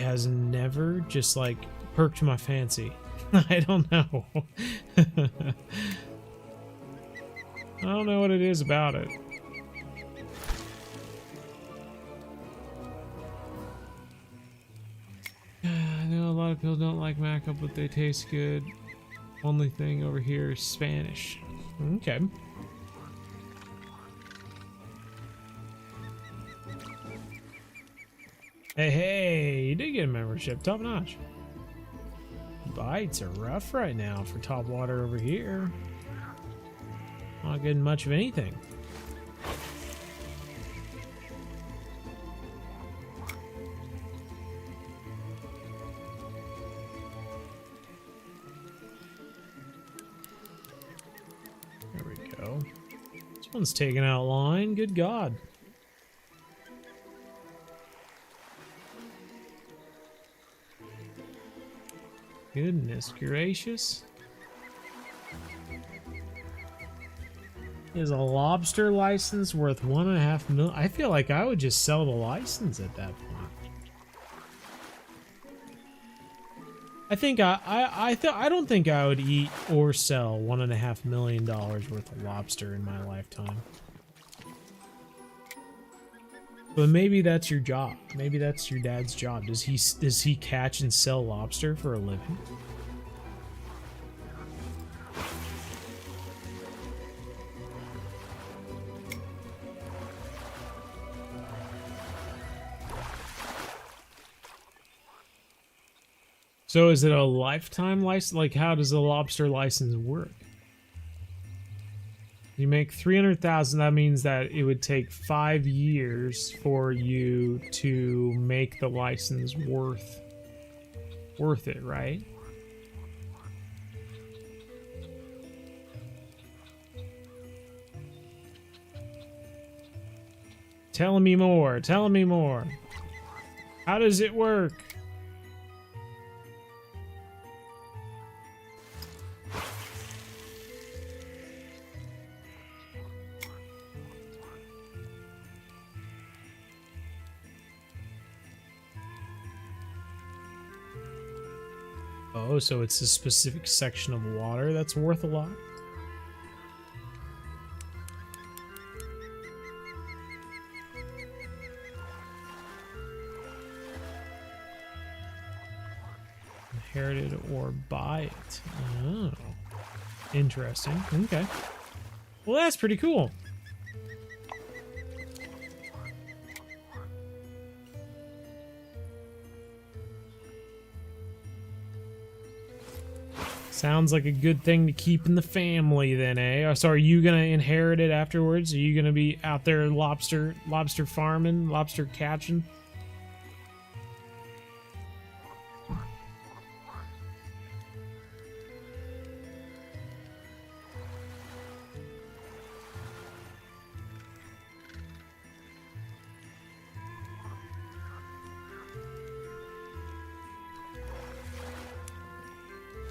has never just like perked my fancy. I don't know. I don't know what it is about it. I know a lot of people don't like mackerel, but they taste good. Only thing over here is Spanish. Okay. Hey, you did get a membership. Top notch. Bites are rough right now for top water over here. Not getting much of anything. There we go. This one's taking out line. Good God. Goodness gracious. Is a lobster license worth $1.5 million? I feel like I would just sell the license at that point. I don't think I would eat or sell $1.5 million worth of lobster in my lifetime. But maybe that's your job. Maybe that's your dad's job. Does he catch and sell lobster for a living? So is it a lifetime license? Like, how does a lobster license work? You make 300,000. That means that it would take 5 years for you to make the license worth it, right? Tell me more. Tell me more. How does it work? Oh, so it's a specific section of water that's worth a lot? Inherit it or buy it. Oh. Interesting. Okay. Well, that's pretty cool. Sounds like a good thing to keep in the family then, eh? So are you gonna inherit it afterwards? Are you gonna be out there lobster farming, lobster catching?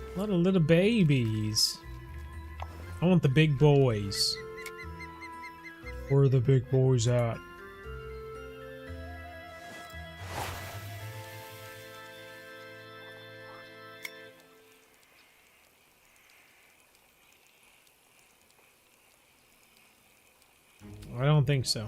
A lot of little babies. I want the big boys. Where are the big boys at? I don't think so.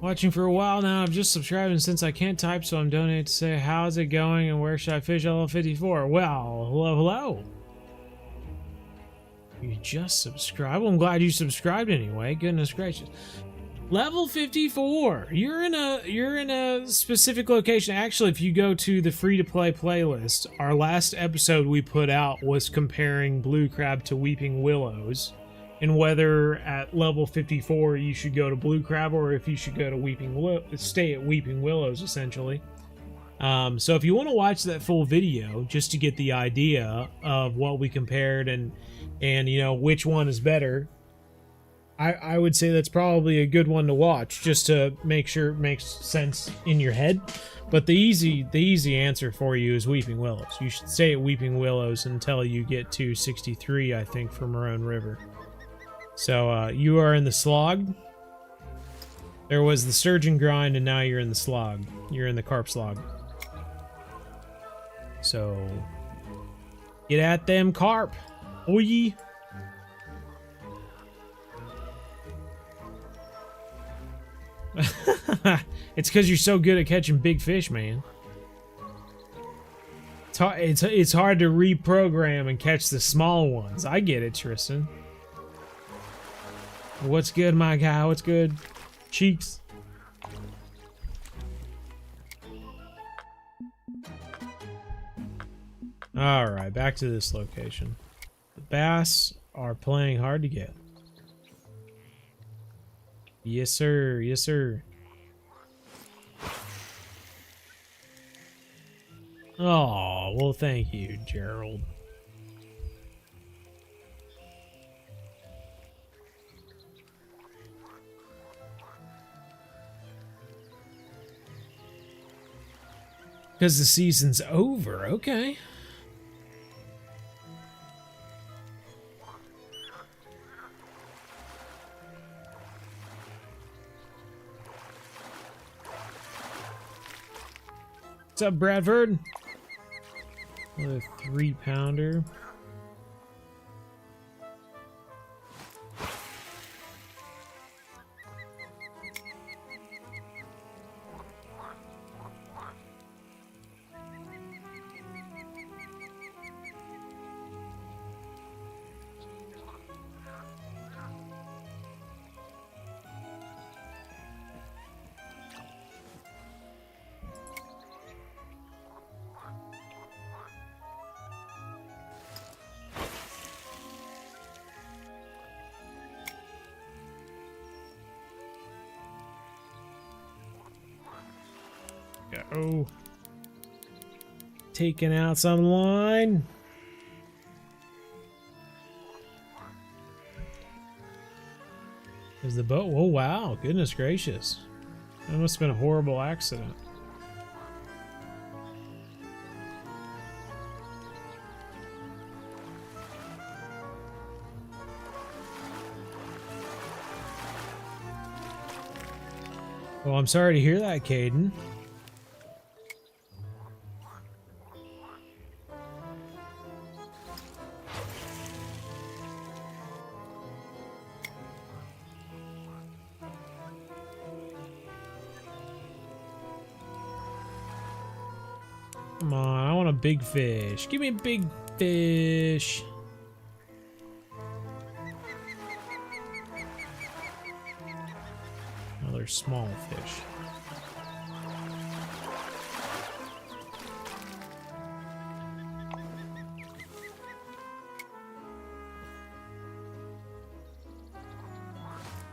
Watching for a while now. I've just subscribed, and since I can't type, so I'm donating to say how's it going and where should I fish level 54. Well, hello. You just subscribed? Well, I'm glad you subscribed anyway. Goodness gracious. Level 54. You're in a specific location. Actually, if you go to the free to play playlist, our last episode we put out was comparing Blue Crab to Weeping Willows, and whether at level 54 you should go to Blue Crab or if you should go to stay at Weeping Willows, essentially. So if you want to watch that full video just to get the idea of what we compared and you know which one is better, I would say that's probably a good one to watch just to make sure it makes sense in your head. But the easy answer for you is Weeping Willows. You should stay at Weeping Willows until you get to 63, I think, for Maroon River. So you are in the slog. There was the sturgeon grind, and now you're in the slog. You're in the carp slog. So get at them carp. Oi. It's because you're so good at catching big fish, man. It's hard to reprogram and catch the small ones. I get it, Tristan. What's good, my guy? What's good? Cheeks. Alright, back to this location. The bass are playing hard to get. Yes, sir. Yes, sir. Oh, well, thank you, Gerald. Because the season's over, okay. What's up, Bradford? Another 3-pounder. Go. Taking out some line. Is the boat? Oh, wow. Goodness gracious. That must have been a horrible accident. Well, I'm sorry to hear that, Caden. Come on, I want a big fish. Give me a big fish. Another small fish.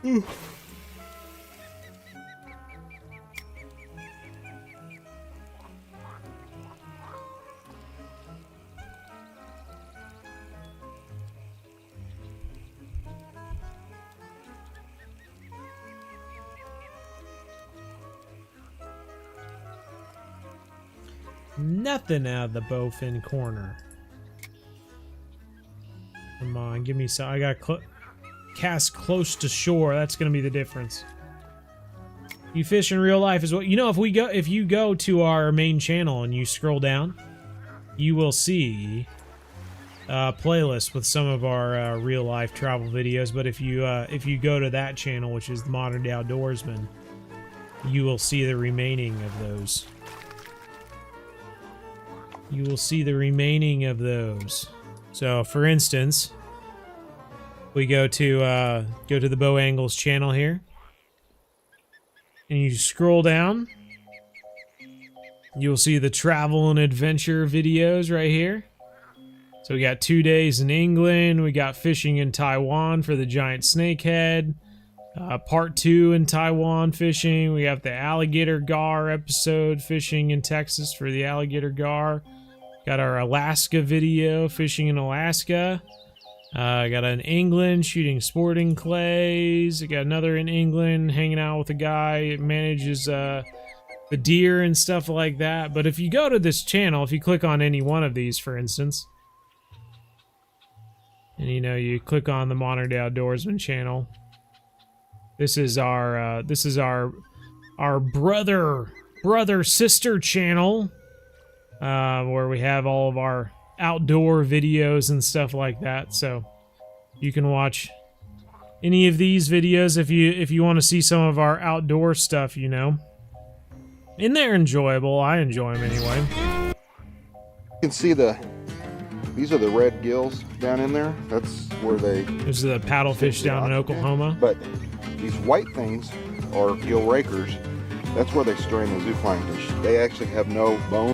Ooh. Nothing out of the bowfin corner. Come on, give me some. I got cast close to shore. That's gonna be the difference. You fish in real life is what you know. If you go to our main channel and you scroll down, you will see a playlist with some of our real life travel videos. But if you go to that channel, which is the Modern Day Outdoorsman, you will see the remaining of those. You will see the remaining of those. So, for instance, we go to the Bow Angles channel here, and you scroll down. You'll see the travel and adventure videos right here. So we got 2 days in England. We got fishing in Taiwan for the giant snakehead. Part 2 in Taiwan fishing. We have the alligator gar episode, fishing in Texas for the alligator gar. Got our Alaska video, fishing in Alaska. Got an England, shooting sporting clays. I got another in England, hanging out with a guy that manages the deer and stuff like that. But if you go to this channel, if you click on any one of these, for instance, and you click on the Modern Day Outdoorsman channel, this is our brother sister channel. Where we have all of our outdoor videos and stuff like that. So you can watch any of these videos if you want to see some of our outdoor stuff, and they're enjoyable. I enjoy them anyway. You can see these are the red gills down in there. That's where This is the paddlefish down in Oklahoma. But these white things are gill rakers. That's where they strain the zooflying fish. They actually have no bone.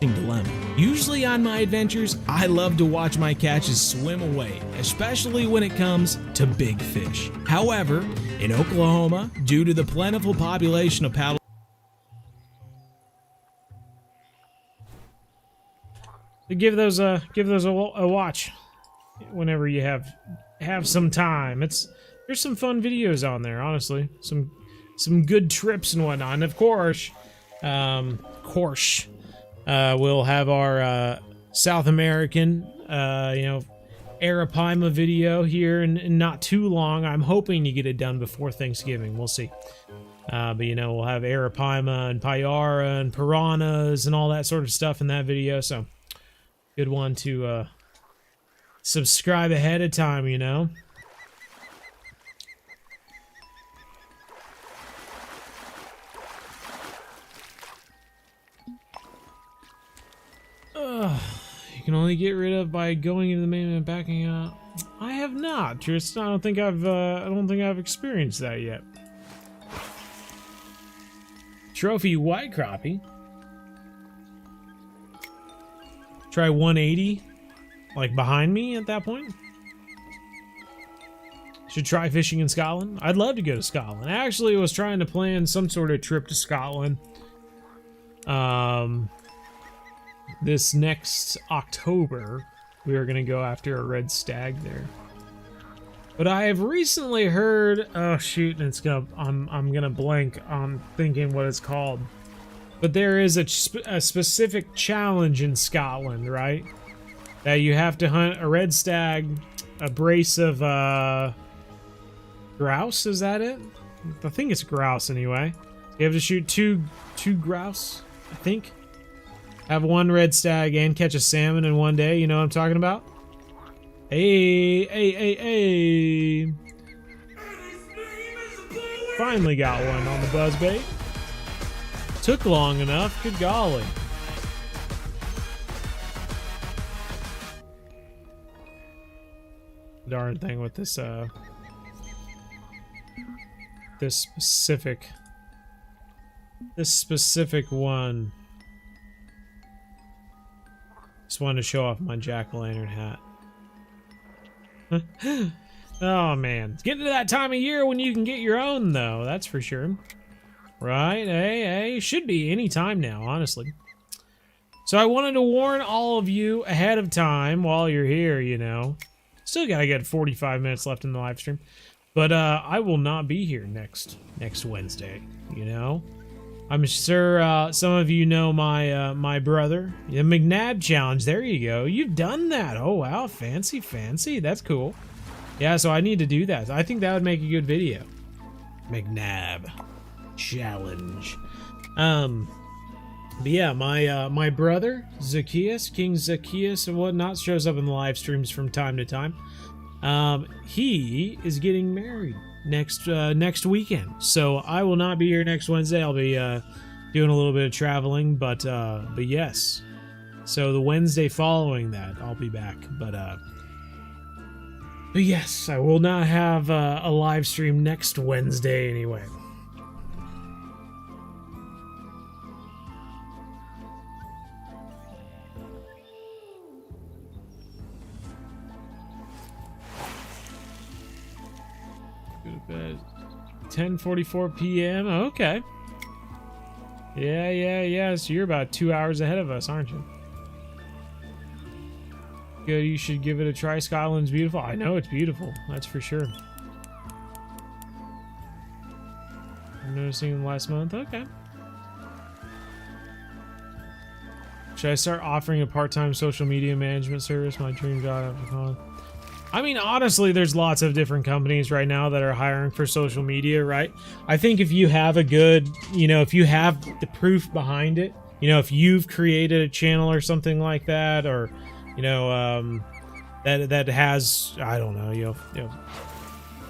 Dilemma. Usually on my adventures, I love to watch my catches swim away, especially when it comes to big fish. However, in Oklahoma, due to the plentiful population of paddle, give those a watch whenever you have some time. There's some fun videos on there, honestly. Some good trips and whatnot. And of course, we'll have our South American, Arapaima video here in not too long. I'm hoping to get it done before Thanksgiving. We'll see. But you know, we'll have arapaima and payara and piranhas and all that sort of stuff in that video. So good one to subscribe ahead of time, you know. You can only get rid of by going into the main and backing out. I have not, Tristan. I don't think I've experienced that yet. Trophy white crappie. Try 180, like behind me at that point. Should try fishing in Scotland. I'd love to go to Scotland. I actually was trying to plan some sort of trip to Scotland. This next October, we are going to go after a red stag there. But I have recently heard, oh shoot, and I'm gonna blank on thinking what it's called. But there is a specific challenge in Scotland, right? That you have to hunt a red stag, a brace of grouse. Is that it? I think it's grouse anyway. You have to shoot two grouse, I think. Have one red stag and catch a salmon in one day. You know what I'm talking about? Hey. Finally got one on the buzzbait. Took long enough. Good golly. Darn thing with this this specific one. Just wanted to show off my jack-o'-lantern hat. Oh man, it's getting to that time of year when you can get your own, though. That's for sure. Right? Hey, should be any time now, honestly. So I wanted to warn all of you ahead of time while you're here. You know, still gotta get 45 minutes left in the live stream, but I will not be here next Wednesday. You know. I'm sure some of you know my brother, the McNabb Challenge. There you go. You've done that. Oh, wow. Fancy. That's cool. Yeah, so I need to do that. I think that would make a good video. McNabb Challenge. But yeah, my brother, Zacchaeus, King Zacchaeus and whatnot, shows up in the live streams from time to time. He is getting married next weekend, so I will not be here next Wednesday. I'll be doing a little bit of traveling, but yes, so the Wednesday following that I'll be back, but yes, I will not have a live stream next Wednesday anyway. Bed 10:44 p.m. Okay. Yeah. So you're about 2 hours ahead of us, aren't you? Good. You should give it a try. Scotland's beautiful. I know it's beautiful. That's for sure. I'm noticing last month. Okay. Should I start offering a part-time social media management service? My dream job after college. I mean, honestly, there's lots of different companies right now that are hiring for social media, right? I think if you have a good, if you have the proof behind it, if you've created a channel or something like that, or, that has, I don't know,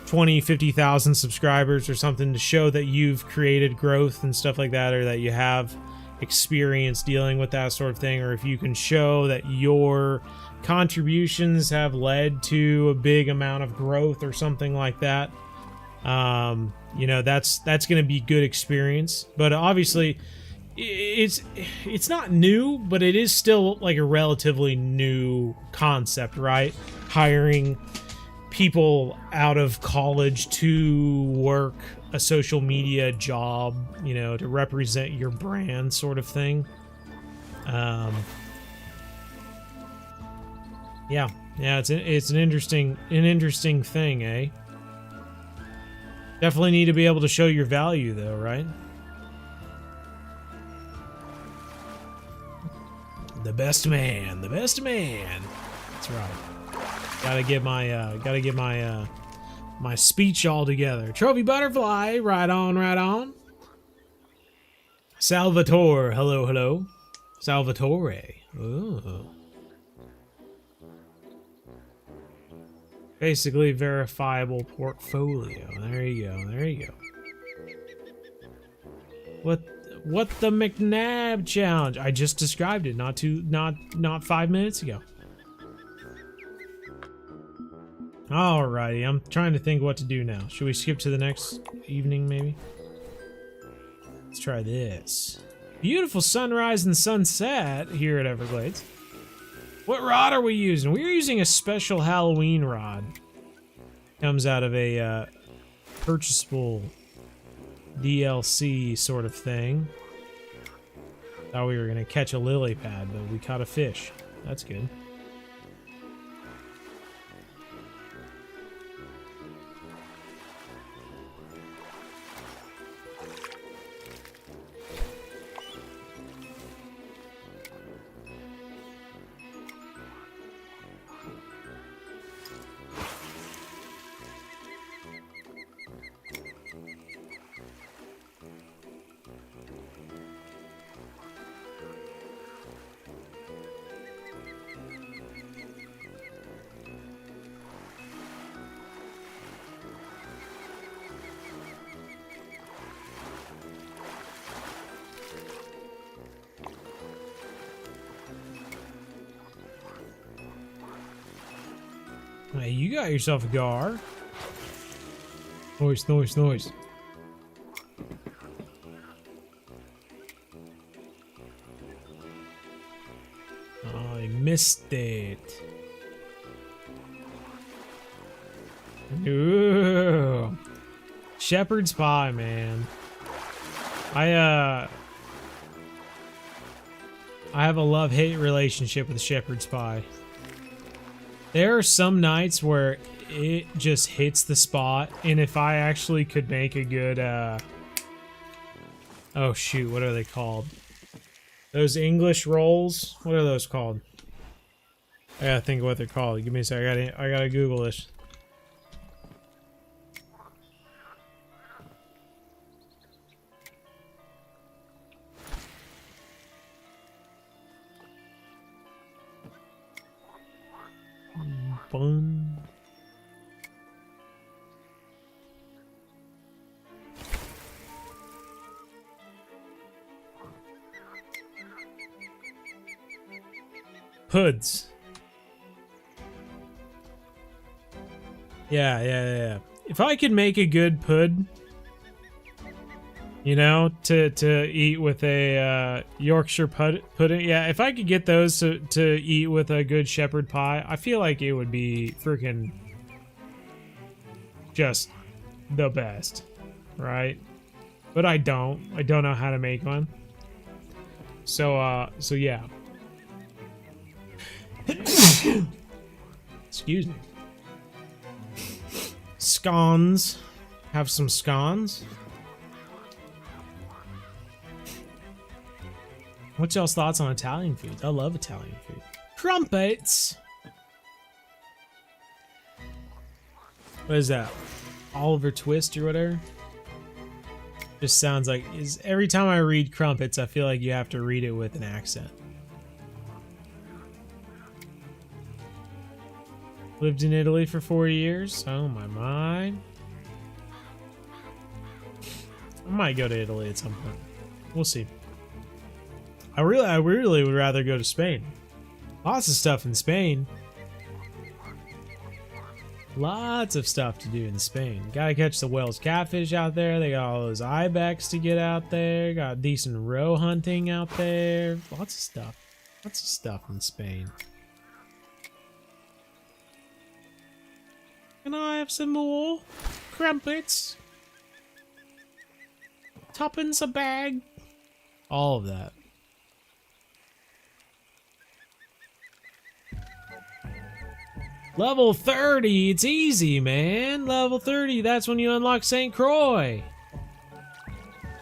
20, 50,000 subscribers or something to show that you've created growth and stuff like that, or that you have experience dealing with that sort of thing, or if you can show that your contributions have led to a big amount of growth or something like that, that's going to be good experience. But obviously it's not new, but it is still like a relatively new concept, right? Hiring people out of college to work a social media job, to represent your brand, sort of thing. Yeah, it's an interesting thing, eh? Definitely need to be able to show your value, though, right? The best man. That's right. Gotta get my my speech all together. Trophy butterfly, right on. Salvatore, hello, hello. Salvatore. Ooh. Basically verifiable portfolio. There you go. There you go. What the McNabb challenge? I just described it not 5 minutes ago. Alrighty, I'm trying to think what to do now. Should we skip to the next evening maybe? Let's try this. Beautiful sunrise and sunset here at Everglades. What rod are we using? We're using a special Halloween rod. Comes out of a purchasable DLC sort of thing. Thought we were gonna catch a lily pad, but we caught a fish. That's good. Hey, you got yourself a gar. Noise, noise, noise. Oh, I missed it. Ooh. Shepherd's pie, man. I have a love-hate relationship with shepherd's pie. There are some nights where it just hits the spot, and if I actually could make a good, oh shoot, what are they called? Those English rolls? What are those called? I gotta think of what they're called. Give me a sec, I gotta Google this. Fun. Hoods. Yeah. If I could make a good pud, you know, to eat with a Yorkshire pudding. Yeah, if I could get those to eat with a good shepherd pie, I feel like it would be freaking just the best, right? But I don't know how to make one. So yeah. Excuse me. Scones. Have some scones. What's y'all's thoughts on Italian food? I love Italian food. Crumpets! What is that? Oliver Twist or whatever? Just sounds like... every time I read crumpets, I feel like you have to read it with an accent. Lived in Italy for 4 years. Oh my. I might go to Italy at some point. We'll see. I really would rather go to Spain. Lots of stuff in Spain. Lots of stuff to do in Spain. Gotta catch the Wells catfish out there. They got all those ibex to get out there. Got decent roe hunting out there. Lots of stuff. Lots of stuff in Spain. Can I have some more crumpets? Tuppence a bag. All of that. Level 30, it's easy, man. Level 30, that's when you unlock St. Croix.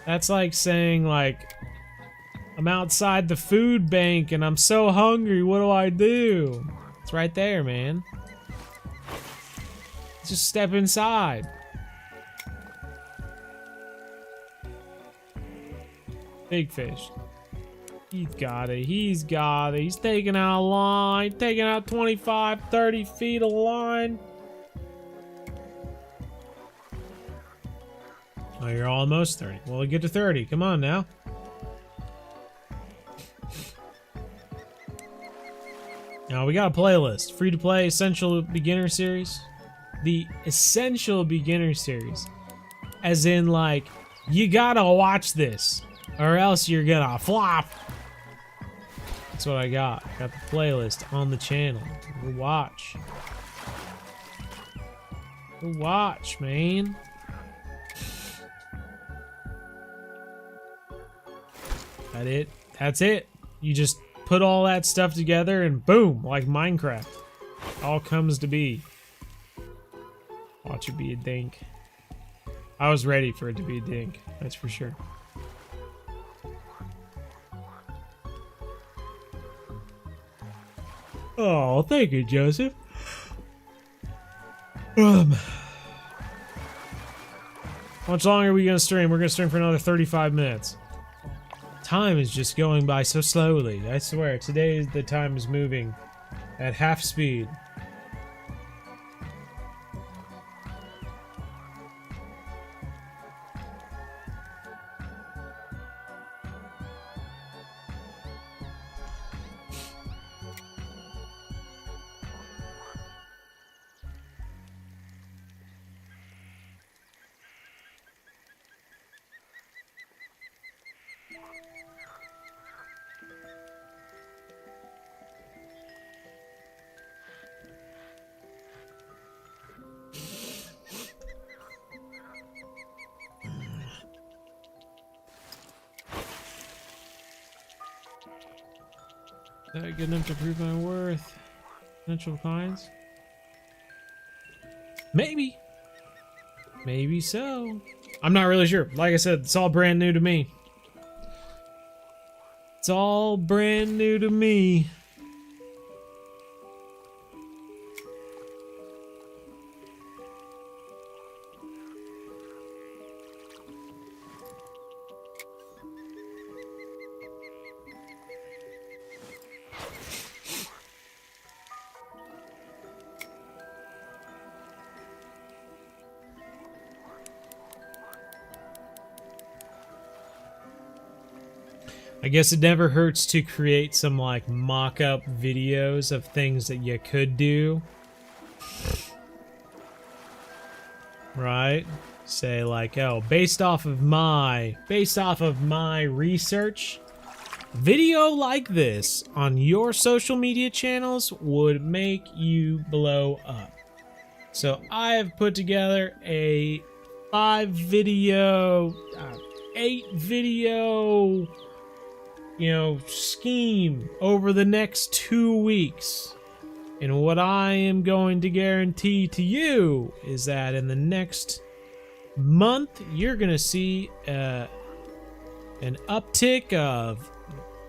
That's like saying, like, I'm outside the food bank and I'm so hungry, what do I do? It's right there, man. Just step inside. Big fish. He's got it. He's got it. He's taking out a line. Taking out 25, 30 feet of line. Oh, you're almost 30. Well, get to 30. Come on now. Now, we got a playlist. Free to play Essential Beginner Series. The Essential Beginner Series. As in, like, you gotta watch this, or else you're gonna flop. That's what I got. Got the playlist on the channel. Go watch. Go watch, man. That it? That's it. You just put all that stuff together and boom, like Minecraft. All comes to be. Watch it be a dink. I was ready for it to be a dink, that's for sure. Oh, thank you, Joseph. How much longer are we gonna stream? We're gonna stream for another 35 minutes. Time is just going by so slowly. I swear, today the time is moving at half speed. Is that good enough to prove my worth? Potential clients? Maybe. Maybe so. I'm not really sure. Like I said, it's all brand new to me. It's all brand new to me. I guess it never hurts to create some like mock-up videos of things that you could do. Right? Say like, oh, based off of my research, video like this on your social media channels would make you blow up. So I have put together a 8 video, scheme over the next 2 weeks. And what I am going to guarantee to you is that in the next month, you're going to see an uptick of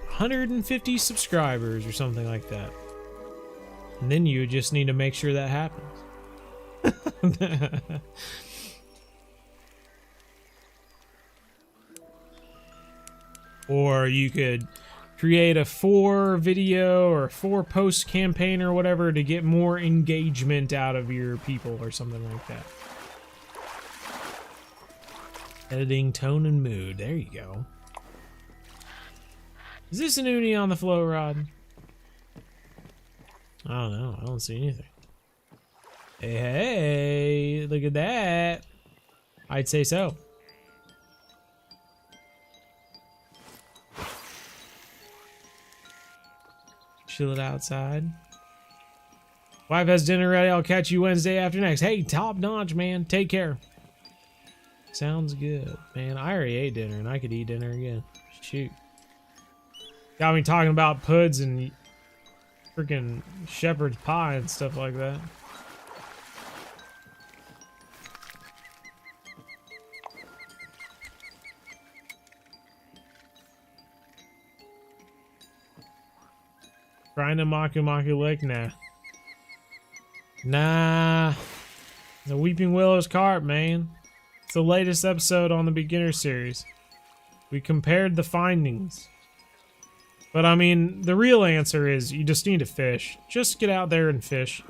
150 subscribers or something like that. And then you just need to make sure that happens. Or you could create a 4-video or 4-post campaign or whatever to get more engagement out of your people or something like that. Editing tone and mood. There you go. Is this an uni on the flow rod? I don't know. I don't see anything. Hey, look at that. I'd say so. Chill it outside. Wife has dinner ready. I'll catch you Wednesday after next. Hey, top notch, man. Take care. Sounds good, man. I already ate dinner, and I could eat dinner again. Shoot. Got me talking about puds and freaking shepherd's pie and stuff like that. Trying to Maku Lake? Nah. Nah. The Weeping Willow's Carp, man. It's the latest episode on the beginner series. We compared the findings. But I mean, the real answer is you just need to fish. Just get out there and fish.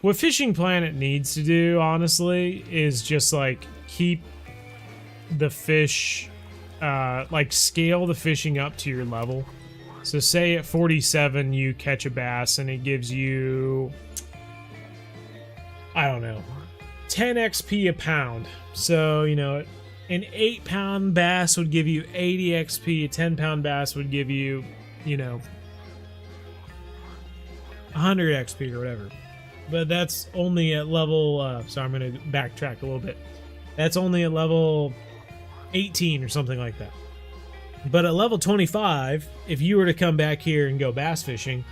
What Fishing Planet needs to do, honestly, is just like keep the fish, like scale the fishing up to your level. So say at 47 you catch a bass and it gives you, I don't know, 10 XP a pound. So, you know, an 8-pound bass would give you 80 XP, a 10-pound bass would give you, you know, 100 XP or whatever. But that's only at level, so I'm going to backtrack a little bit. That's only at level 18 or something like that. But at level 25, if you were to come back here and go bass fishing,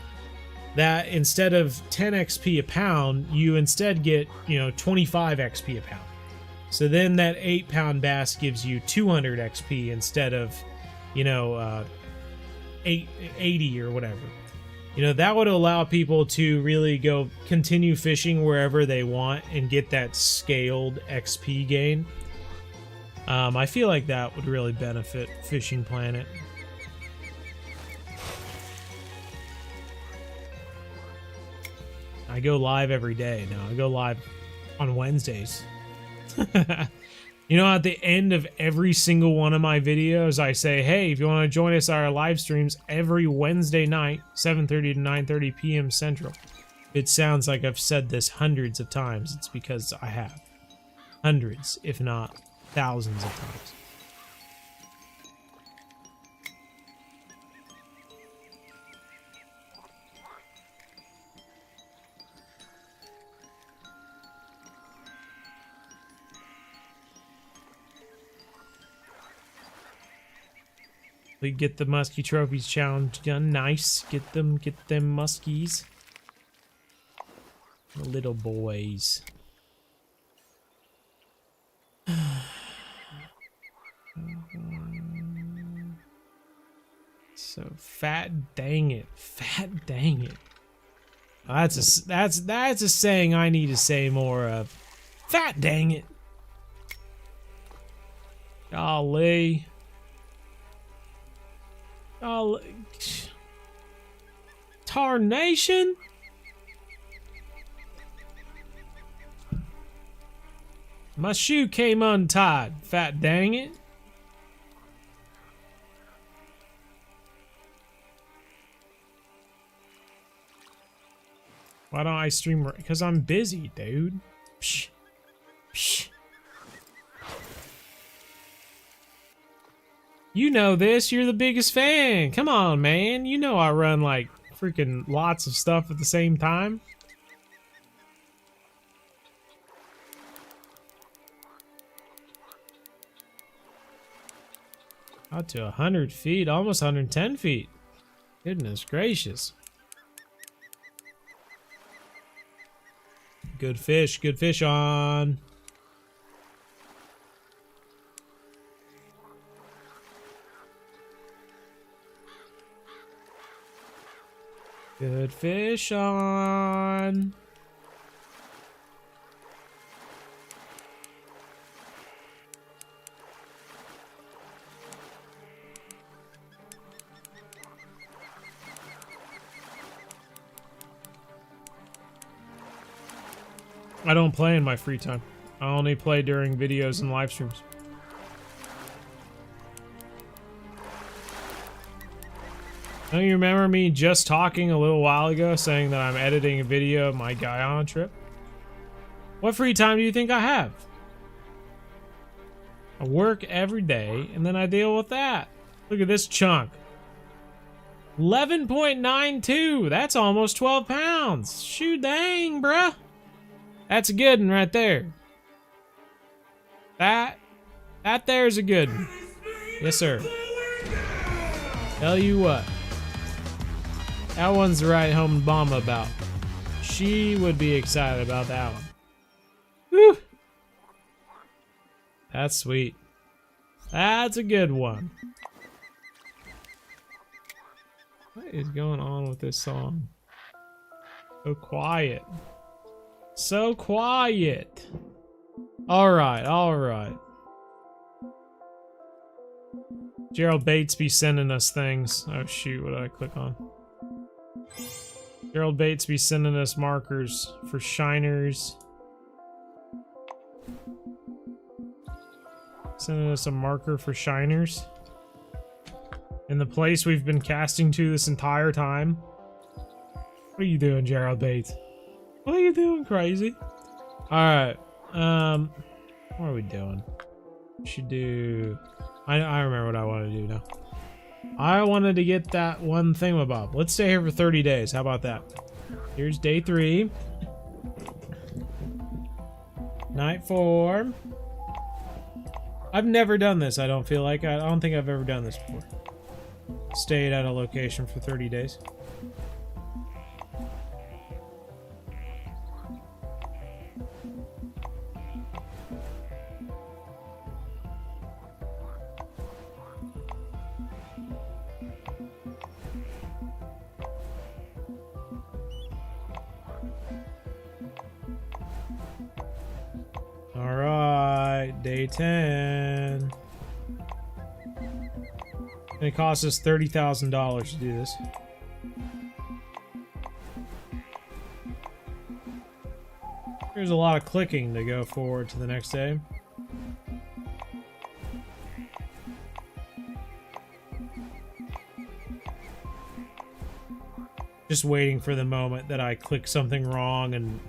that instead of 10 XP a pound, you instead get, you know, 25 XP a pound. So then that 8-pound bass gives you 200 XP instead of, you know, 80 or whatever. You know, that would allow people to really go continue fishing wherever they want and get that scaled XP gain. I feel like that would really benefit Fishing Planet. I go live every day now. I go live on Wednesdays. You know, at the end of every single one of my videos, I say, hey, if you want to join us on our live streams every Wednesday night, 7:30 to 9:30 p.m. Central. It sounds like I've said this hundreds of times. It's because I have. Hundreds, if not thousands of times. We get the Muskie Trophies challenge done. Nice. Get them muskies. The little boys. So fat dang it. Fat dang it. That's a saying I need to say more of. Fat dang it. Golly. Oh, tarnation! My shoe came untied, fat dang it. Why don't I stream? Because I'm busy, dude. Psh. Psh. You know this, you're the biggest fan. Come on, man. You know I run like freaking lots of stuff at the same time. Out to 100 feet, almost 110 feet. Goodness gracious. Good fish on. Good fish on. I don't play in my free time. I only play during videos and live streams. Don't you remember me just talking a little while ago saying that I'm editing a video of my Guyana trip? What free time do you think I have? I work every day and then I deal with that. Look at this chunk. 11.92. That's almost 12 pounds. Shoot dang, bruh. That's a good one right there. That there's a good one. Yes, sir. Tell you what. That one's the right home bomb about. She would be excited about that one. Whew. That's sweet. That's a good one. What is going on with this song? So quiet. So quiet. Alright, alright. Gerald Bates be sending us things. Oh shoot, what did I click on? Gerald Bates be sending us markers for shiners. Sending us a marker for shiners. In the place we've been casting to this entire time. What are you doing, Gerald Bates? What are you doing, crazy? Alright. What are we doing? We should do... I remember what I want to do now. I wanted to get that one thingamabob. Let's stay here for 30 days. How about that? Here's day 3. Night 4. I've never done this, I don't feel like. I don't think I've ever done this before. Stayed at a location for 30 days. Alright, day 10. And it cost us $30,000 to do this. There's a lot of clicking to go forward to the next day. Just waiting for the moment that I click something wrong and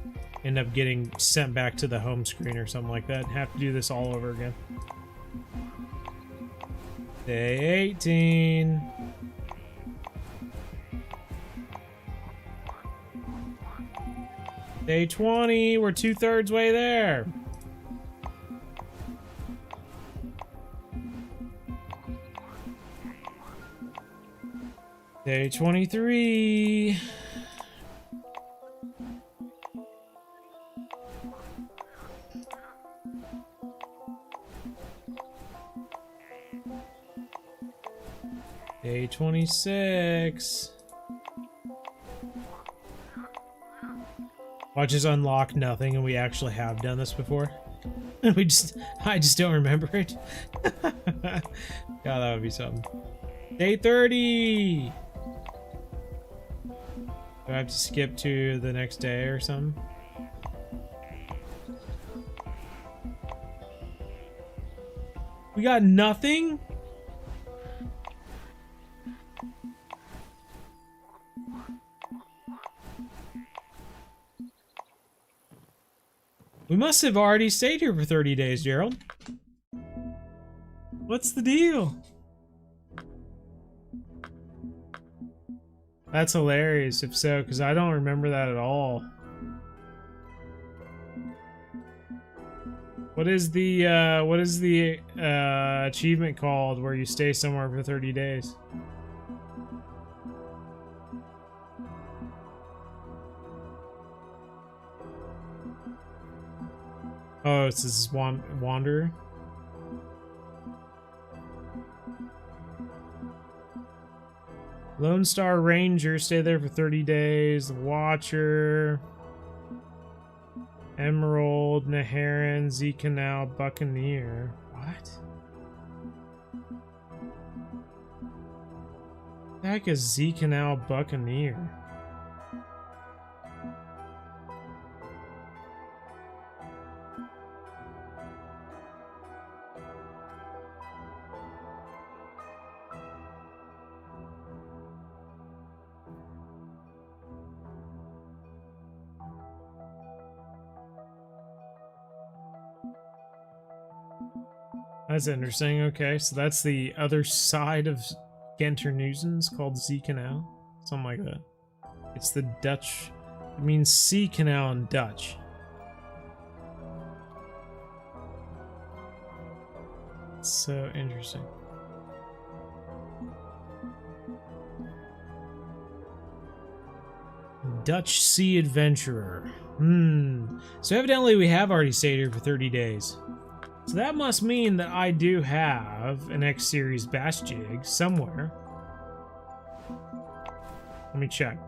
end up getting sent back to the home screen or something like that. Have to do this all over again. Day 18. Day 20. We're 2/3 way there. Day 23. Day 26. Watch us unlock nothing, and we actually have done this before. I just don't remember it. God, that would be something. Day 30. Do I have to skip to the next day or something? We got nothing? We must have already stayed here for 30 days, Gerald. What's the deal? That's hilarious, if so, because I don't remember that at all. What is the achievement called where you stay somewhere for 30 days? Oh, it's this Wanderer. Lone Star Ranger, stay there for 30 days. The Watcher. Emerald, Naharan, Z Canal, Buccaneer. What? The heck is Z Canal Buccaneer? That's interesting. Okay, so that's the other side of Genternuisens called Z Canal. Something like that. It's the Dutch. It means sea canal in Dutch. So interesting. Dutch Sea Adventurer. So evidently we have already stayed here for 30 days. So that must mean that I do have an X series bass jig somewhere. Let me check.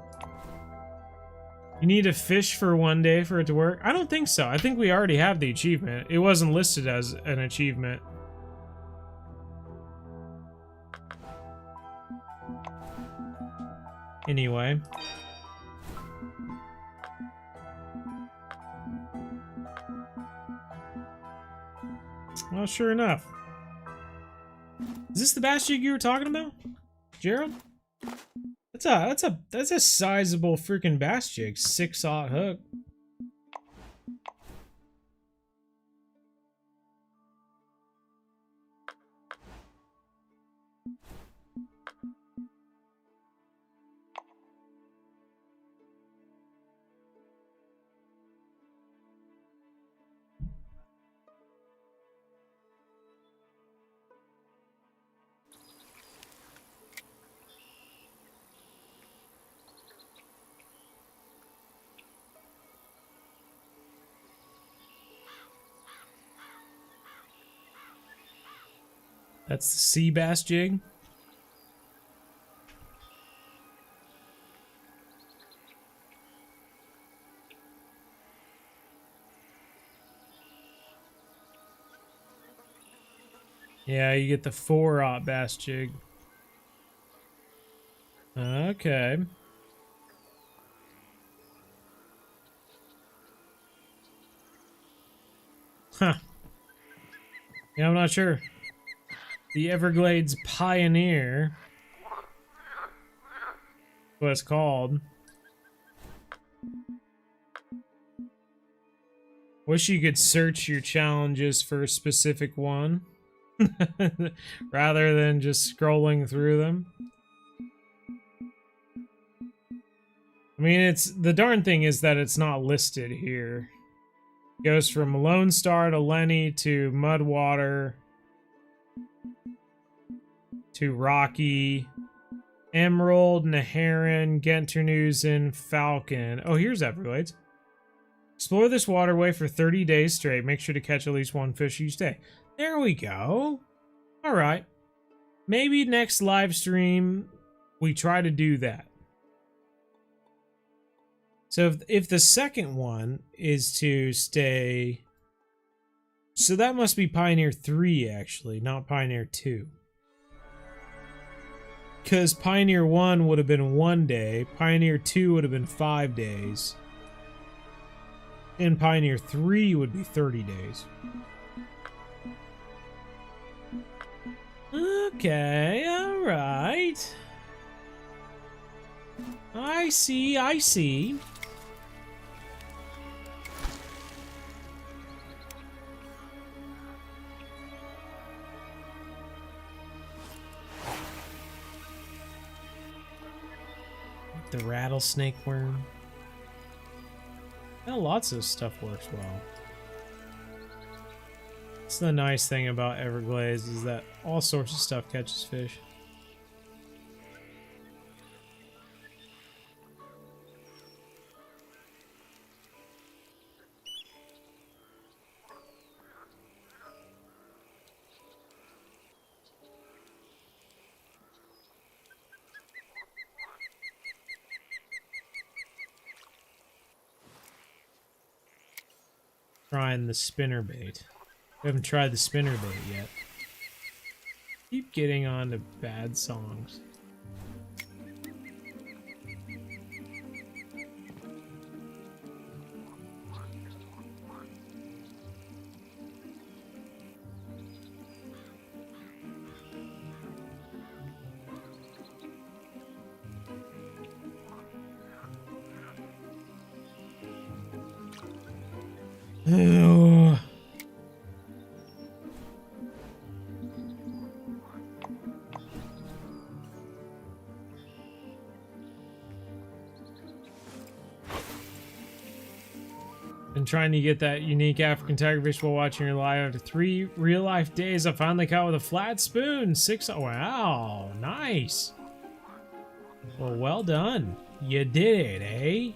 You need to fish for 1 day for it to work? I don't think so. I think we already have the achievement. It wasn't listed as an achievement. Anyway. Well, sure enough. Is this the bass jig you were talking about, Gerald? That's a sizable freaking bass jig. 6/0 hook. That's the sea bass jig. Yeah, you get the 4/0 bass jig. Okay. Huh. Yeah, I'm not sure. The Everglades Pioneer. What it's called. Wish you could search your challenges for a specific one. Rather than just scrolling through them. I mean, it's the darn thing is that it's not listed here. It goes from Lone Star to Lenny to Mudwater to Rocky, Emerald, Neharan, Genternusen, Falcon. Oh, here's Everglades. Explore this waterway for 30 days straight. Make sure to catch at least one fish each day. There we go. All right. Maybe next live stream we try to do that. So if the second one is to stay... So that must be Pioneer 3, actually, not Pioneer 2. Because Pioneer 1 would have been 1 day, Pioneer 2 would have been 5 days, and Pioneer 3 would be 30 days. Okay, alright. I see, I see. The rattlesnake worm. Yeah, lots of stuff works well. That's the nice thing about Everglades, is that all sorts of stuff catches fish. Trying the spinnerbait. We haven't tried the spinnerbait yet. Keep getting on to bad songs. Oh. Been trying to get that unique African tigerfish while watching your live. After 3 real-life days, I finally caught with a flat spoon. 6. Wow, nice. Well, well done. You did it, eh?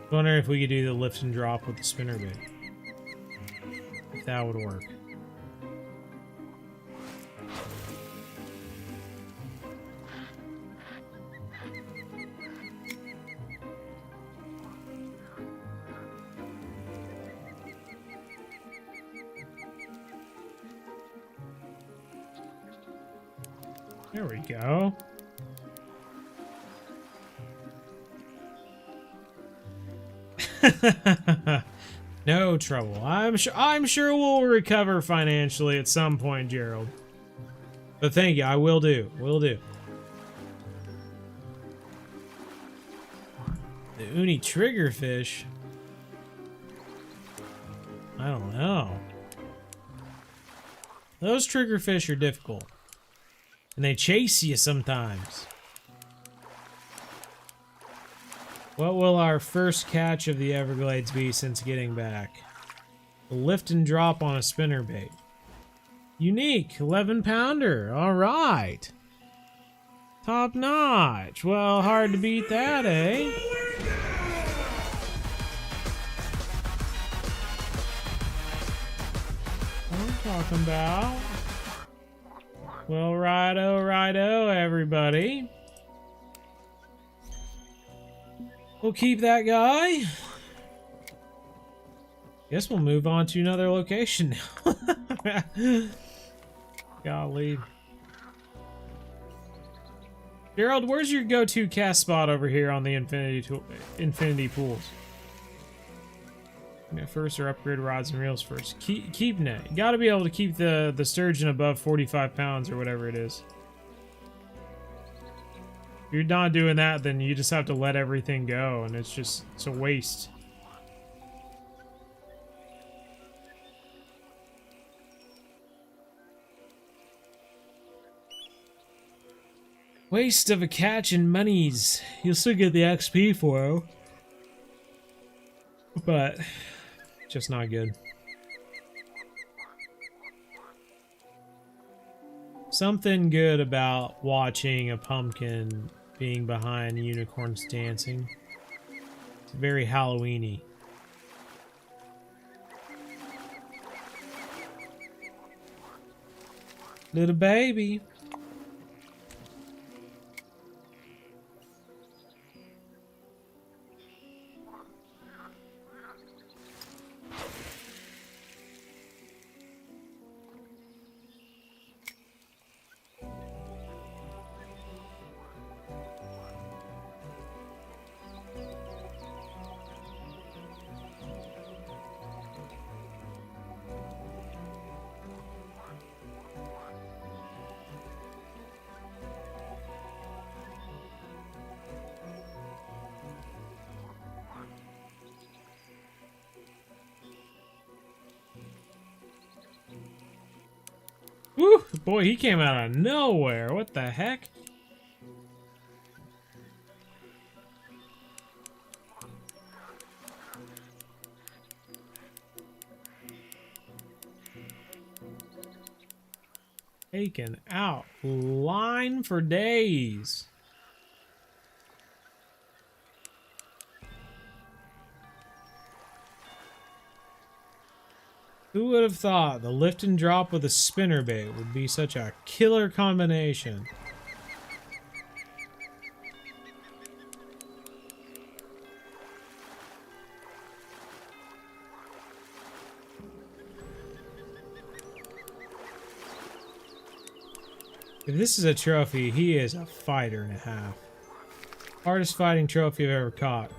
I wonder if we could do the lift and drop with the spinnerbait. If that would work. There we go. No trouble. I'm sure we'll recover financially at some point, Gerald. But thank you. I will do. Will do. The uni triggerfish. I don't know. Those triggerfish are difficult. And they chase you sometimes. What will our first catch of the Everglades be since getting back? A lift and drop on a spinnerbait. Unique, 11-pounder. All right. Top notch. Well, hard to beat that, eh? What I'm talking about. Well, righto, everybody. We'll keep that guy. Guess we'll move on to another location now. Golly. Gerald, where's your go-to cast spot over here on the infinity pools? First, or upgrade rods and reels first. Keep net. You gotta be able to keep the sturgeon above 45 pounds or whatever it is. If you're not doing that, then you just have to let everything go, and it's a waste. Waste of a catch and monies. You'll still get the XP for it, but just not good. Something good about watching a pumpkin being behind unicorns dancing. It's very Halloween-y. Little baby. Woo! Boy, he came out of nowhere. What the heck? Taken out. Line for days. Who would have thought the lift and drop with a spinnerbait would be such a killer combination? If this is a trophy, he is a fighter and a half. Hardest fighting trophy I've ever caught.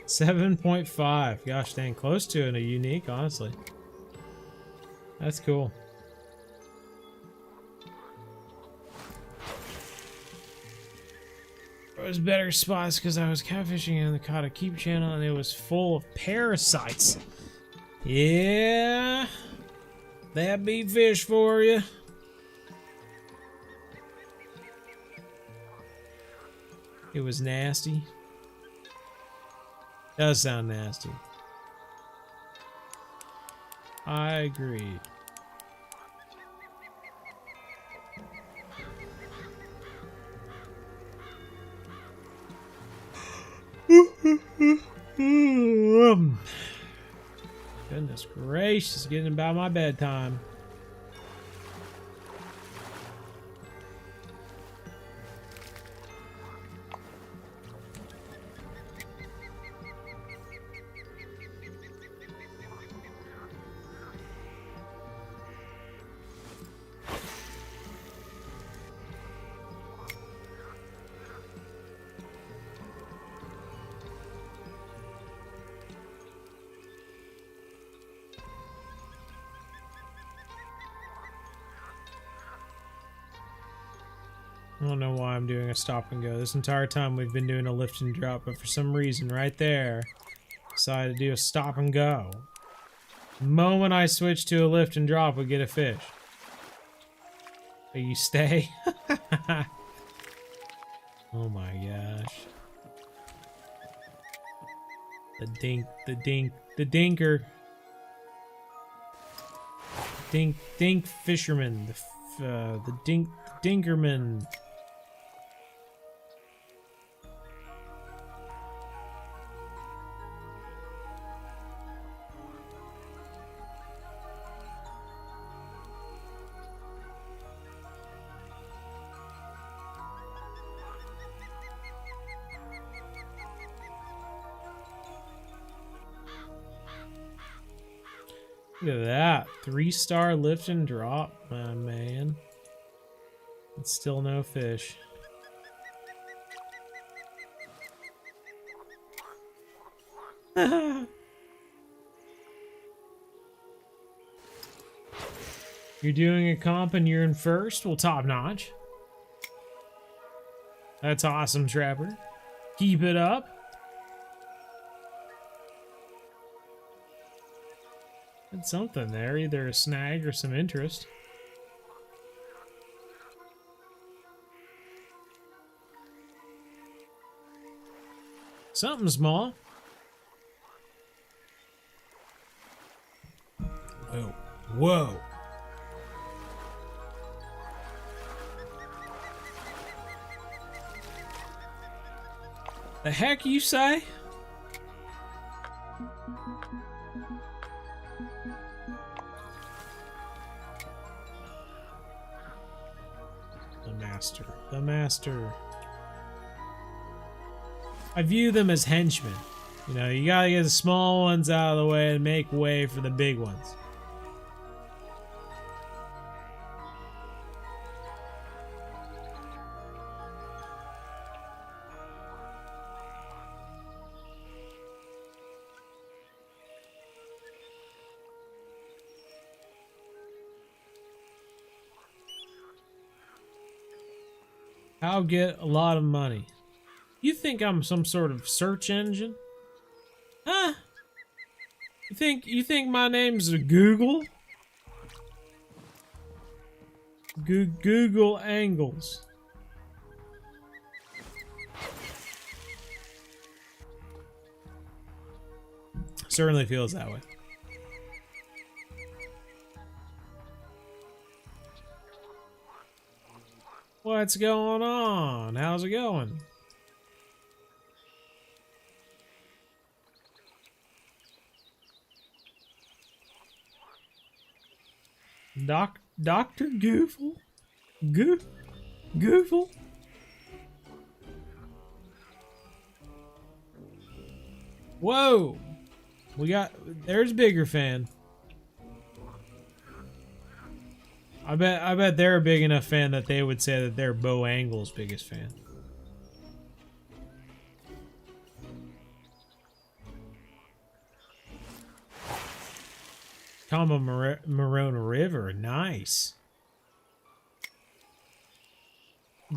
7.5. Gosh dang, close to it, a unique, honestly. That's cool. It was better spots because I was catfishing in the caught a keep channel and it was full of parasites. Yeah, that be fish for you. It was nasty. Does sound nasty. I agree. Goodness gracious, getting about my bedtime. I don't know why I'm doing a stop and go. This entire time we've been doing a lift and drop, but for some reason right there, decided to do a stop and go. The moment I switch to a lift and drop, we get a fish. But you stay? Oh my gosh. The dinker. Dink fisherman. The dinkerman. Look at that. 3-star lift and drop, my man. It's still no fish. You're doing a comp and you're in first? Well, top notch. That's awesome, Trapper. Keep it up. It's something there, either a snag or some interest. Something small. Whoa. Whoa. The heck you say? The master. I view them as henchmen. You know, you gotta get the small ones out of the way and make way for the big ones. I'll get a lot of money. You think I'm some sort of search engine? Huh? You think my name's Google? Google Angles. Certainly feels that way. What's going on? How's it going? Dr. Goofle? Goofle? Whoa! There's bigger fan. I bet they're a big enough fan that they would say that they're Bo Angle's biggest fan. Marona River, nice.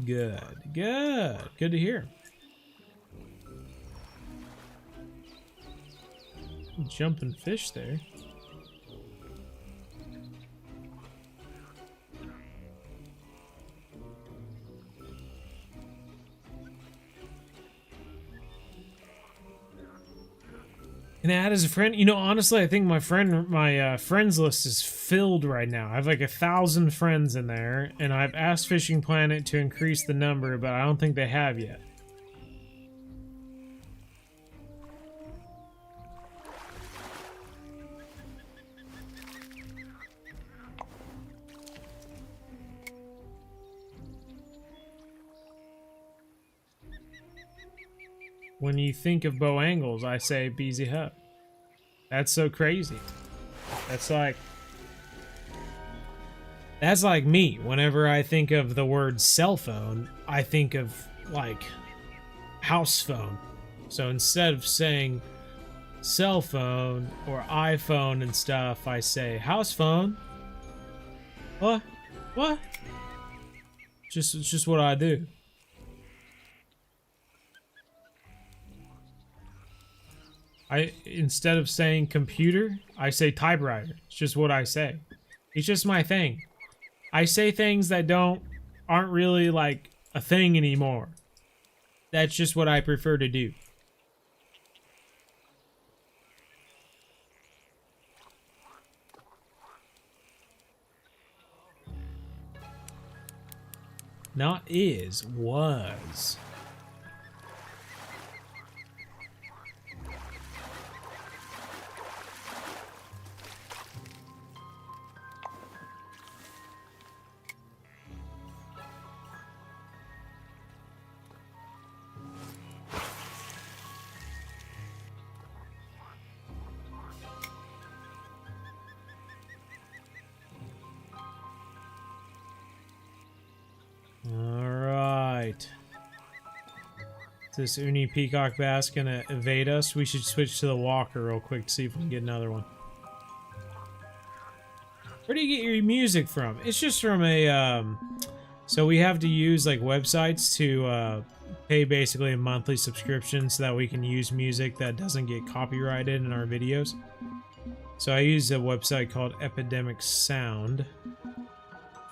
Good to hear. Jumping fish there. Can I add as a friend? You know, honestly, I think my friends list is filled right now. I have like 1,000 friends in there, and I've asked Fishing Planet to increase the number, but I don't think they have yet. When you think of Bo Angles, I say BZ Hut. That's so crazy. That's like me. Whenever I think of the word cell phone, I think of like house phone. So instead of saying cell phone or iPhone and stuff, I say house phone. What? It's just what I do. Instead of saying computer, I say typewriter. It's just what I say. It's just my thing. I say things that aren't really like a thing anymore. That's just what I prefer to do. Not is, was. Alright. Is this Uni Peacock Bass gonna evade us? We should switch to the walker real quick to see if we can get another one. Where do you get your music from? It's just from a, so we have to use like websites to pay basically a monthly subscription so that we can use music that doesn't get copyrighted in our videos. So I use a website called Epidemic Sound.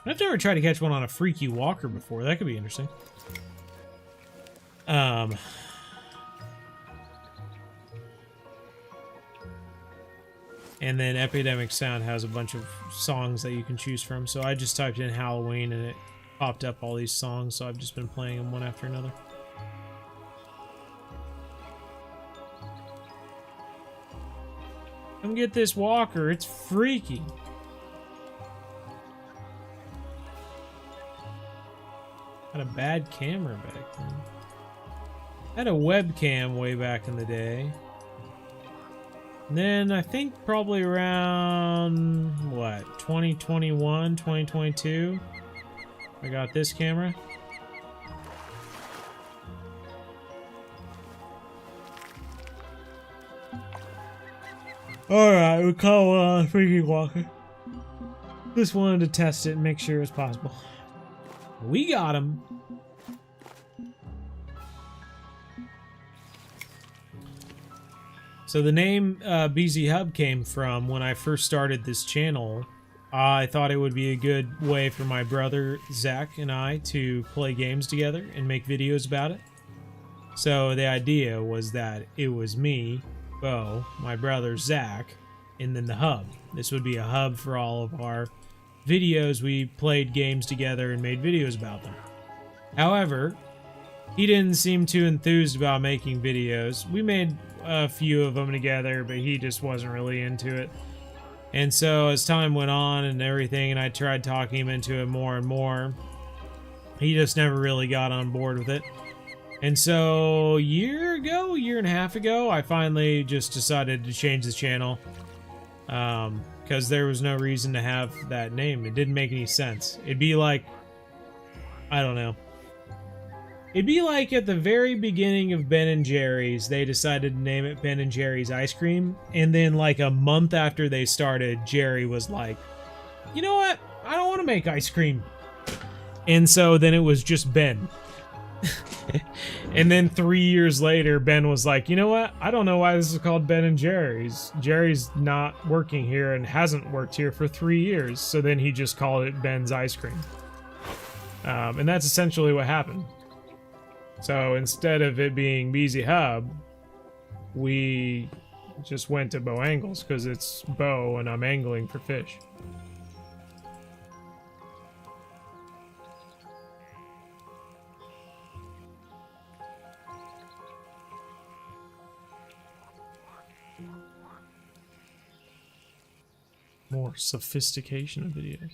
I've never tried to catch one on a freaky walker before. That could be interesting. And then Epidemic Sound has a bunch of songs that you can choose from. So I just typed in Halloween and it popped up all these songs. So I've just been playing them one after another. Come get this walker. It's freaky. Had a bad camera back then. Had a webcam way back in the day. And then I think probably around, what, 2021, 2022, I got this camera. Alright, we'll call Freaky Walker. Just wanted to test it and make sure it was possible. We got him. So the name BZ Hub came from when I first started this channel. I thought it would be a good way for my brother Zach and I to play games together and make videos about it. So the idea was that it was me, Bo, my brother Zach, and then the hub. This would be a hub for all of our videos. We played games together and made videos about them. However, he didn't seem too enthused about making videos. We made a few of them together, but he just wasn't really into it. And so as time went on and everything, and I tried talking him into it more and more, he just never really got on board with it. And so a year and a half ago, I finally just decided to change the channel. Because there was no reason to have that name. It didn't make any sense. It'd be like, I don't know. It'd be like at the very beginning of Ben & Jerry's, they decided to name it Ben & Jerry's Ice Cream. And then like a month after they started, Jerry was like, you know what? I don't want to make ice cream. And so then it was just Ben. And then 3 years later, Ben was like, you know what? I don't know why this is called Ben & Jerry's. Jerry's not working here and hasn't worked here for 3 years. So then he just called it Ben's Ice Cream. And that's essentially what happened. So instead of it being BZ Hub, we just went to Bo Angles because it's Bo and I'm angling for fish. More sophistication of videos.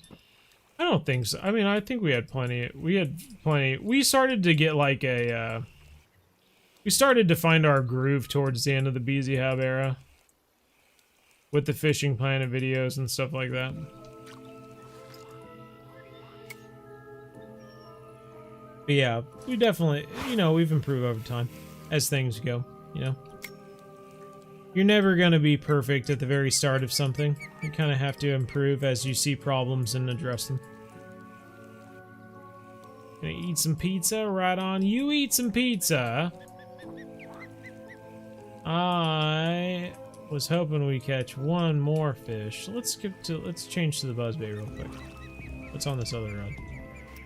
I don't think so. I mean, I think we had plenty. We started to get like a, we started to find our groove towards the end of the BZ Hub era. With the Fishing Planet videos and stuff like that. But yeah, we definitely, you know, we've improved over time. As things go, you know. You're never going to be perfect at the very start of something. You kind of have to improve as you see problems and address them. Gonna eat some pizza. Right on. You eat some pizza. I was hoping we catch one more fish. Let's change to the buzzbait real quick. What's on this other rod?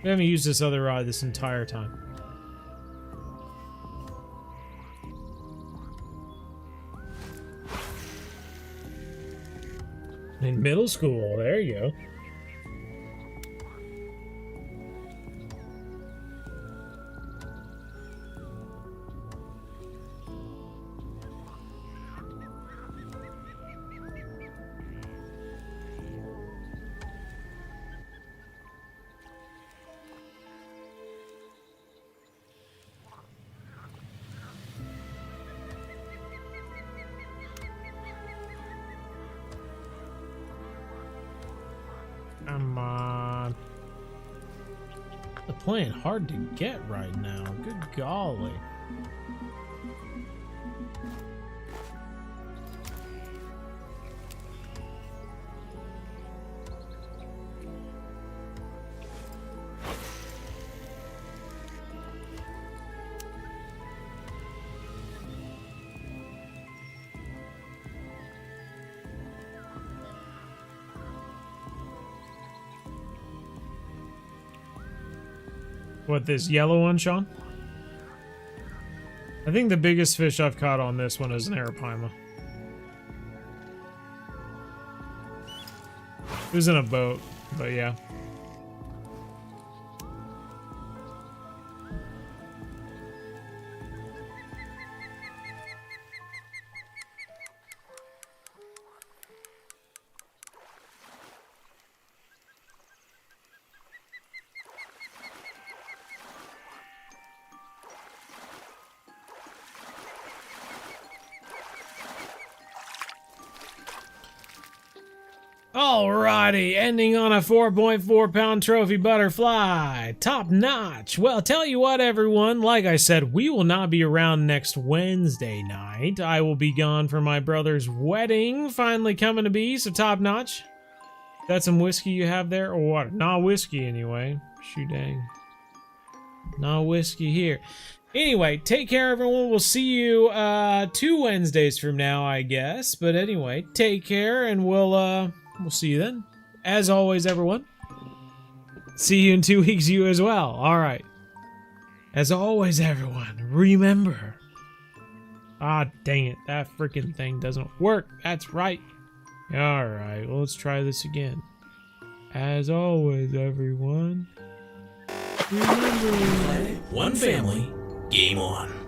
We haven't used this other rod this entire time. In middle school, there you go. Come on. They're playing hard to get right now. Good golly. What, this yellow one, Sean? I think the biggest fish I've caught on this one is an arapaima. It was in a boat, but yeah. Alrighty, ending on a 4.4 pound trophy butterfly. Top notch. Well, tell you what, everyone, like I said, we will not be around next Wednesday night. I will be gone for my brother's wedding, finally coming to be, so top notch. That some whiskey you have there, or what? Not whiskey anyway. Shoot dang. No whiskey here. Anyway, take care, everyone. We'll see you 2 Wednesdays from now, I guess. But anyway, take care, and we'll see you then. As always, everyone, see you in 2 weeks, you as well. All right. As always, everyone, remember. Ah, dang it. That freaking thing doesn't work. That's right. All right. Well, let's try this again. As always, everyone, remember. One family, game on.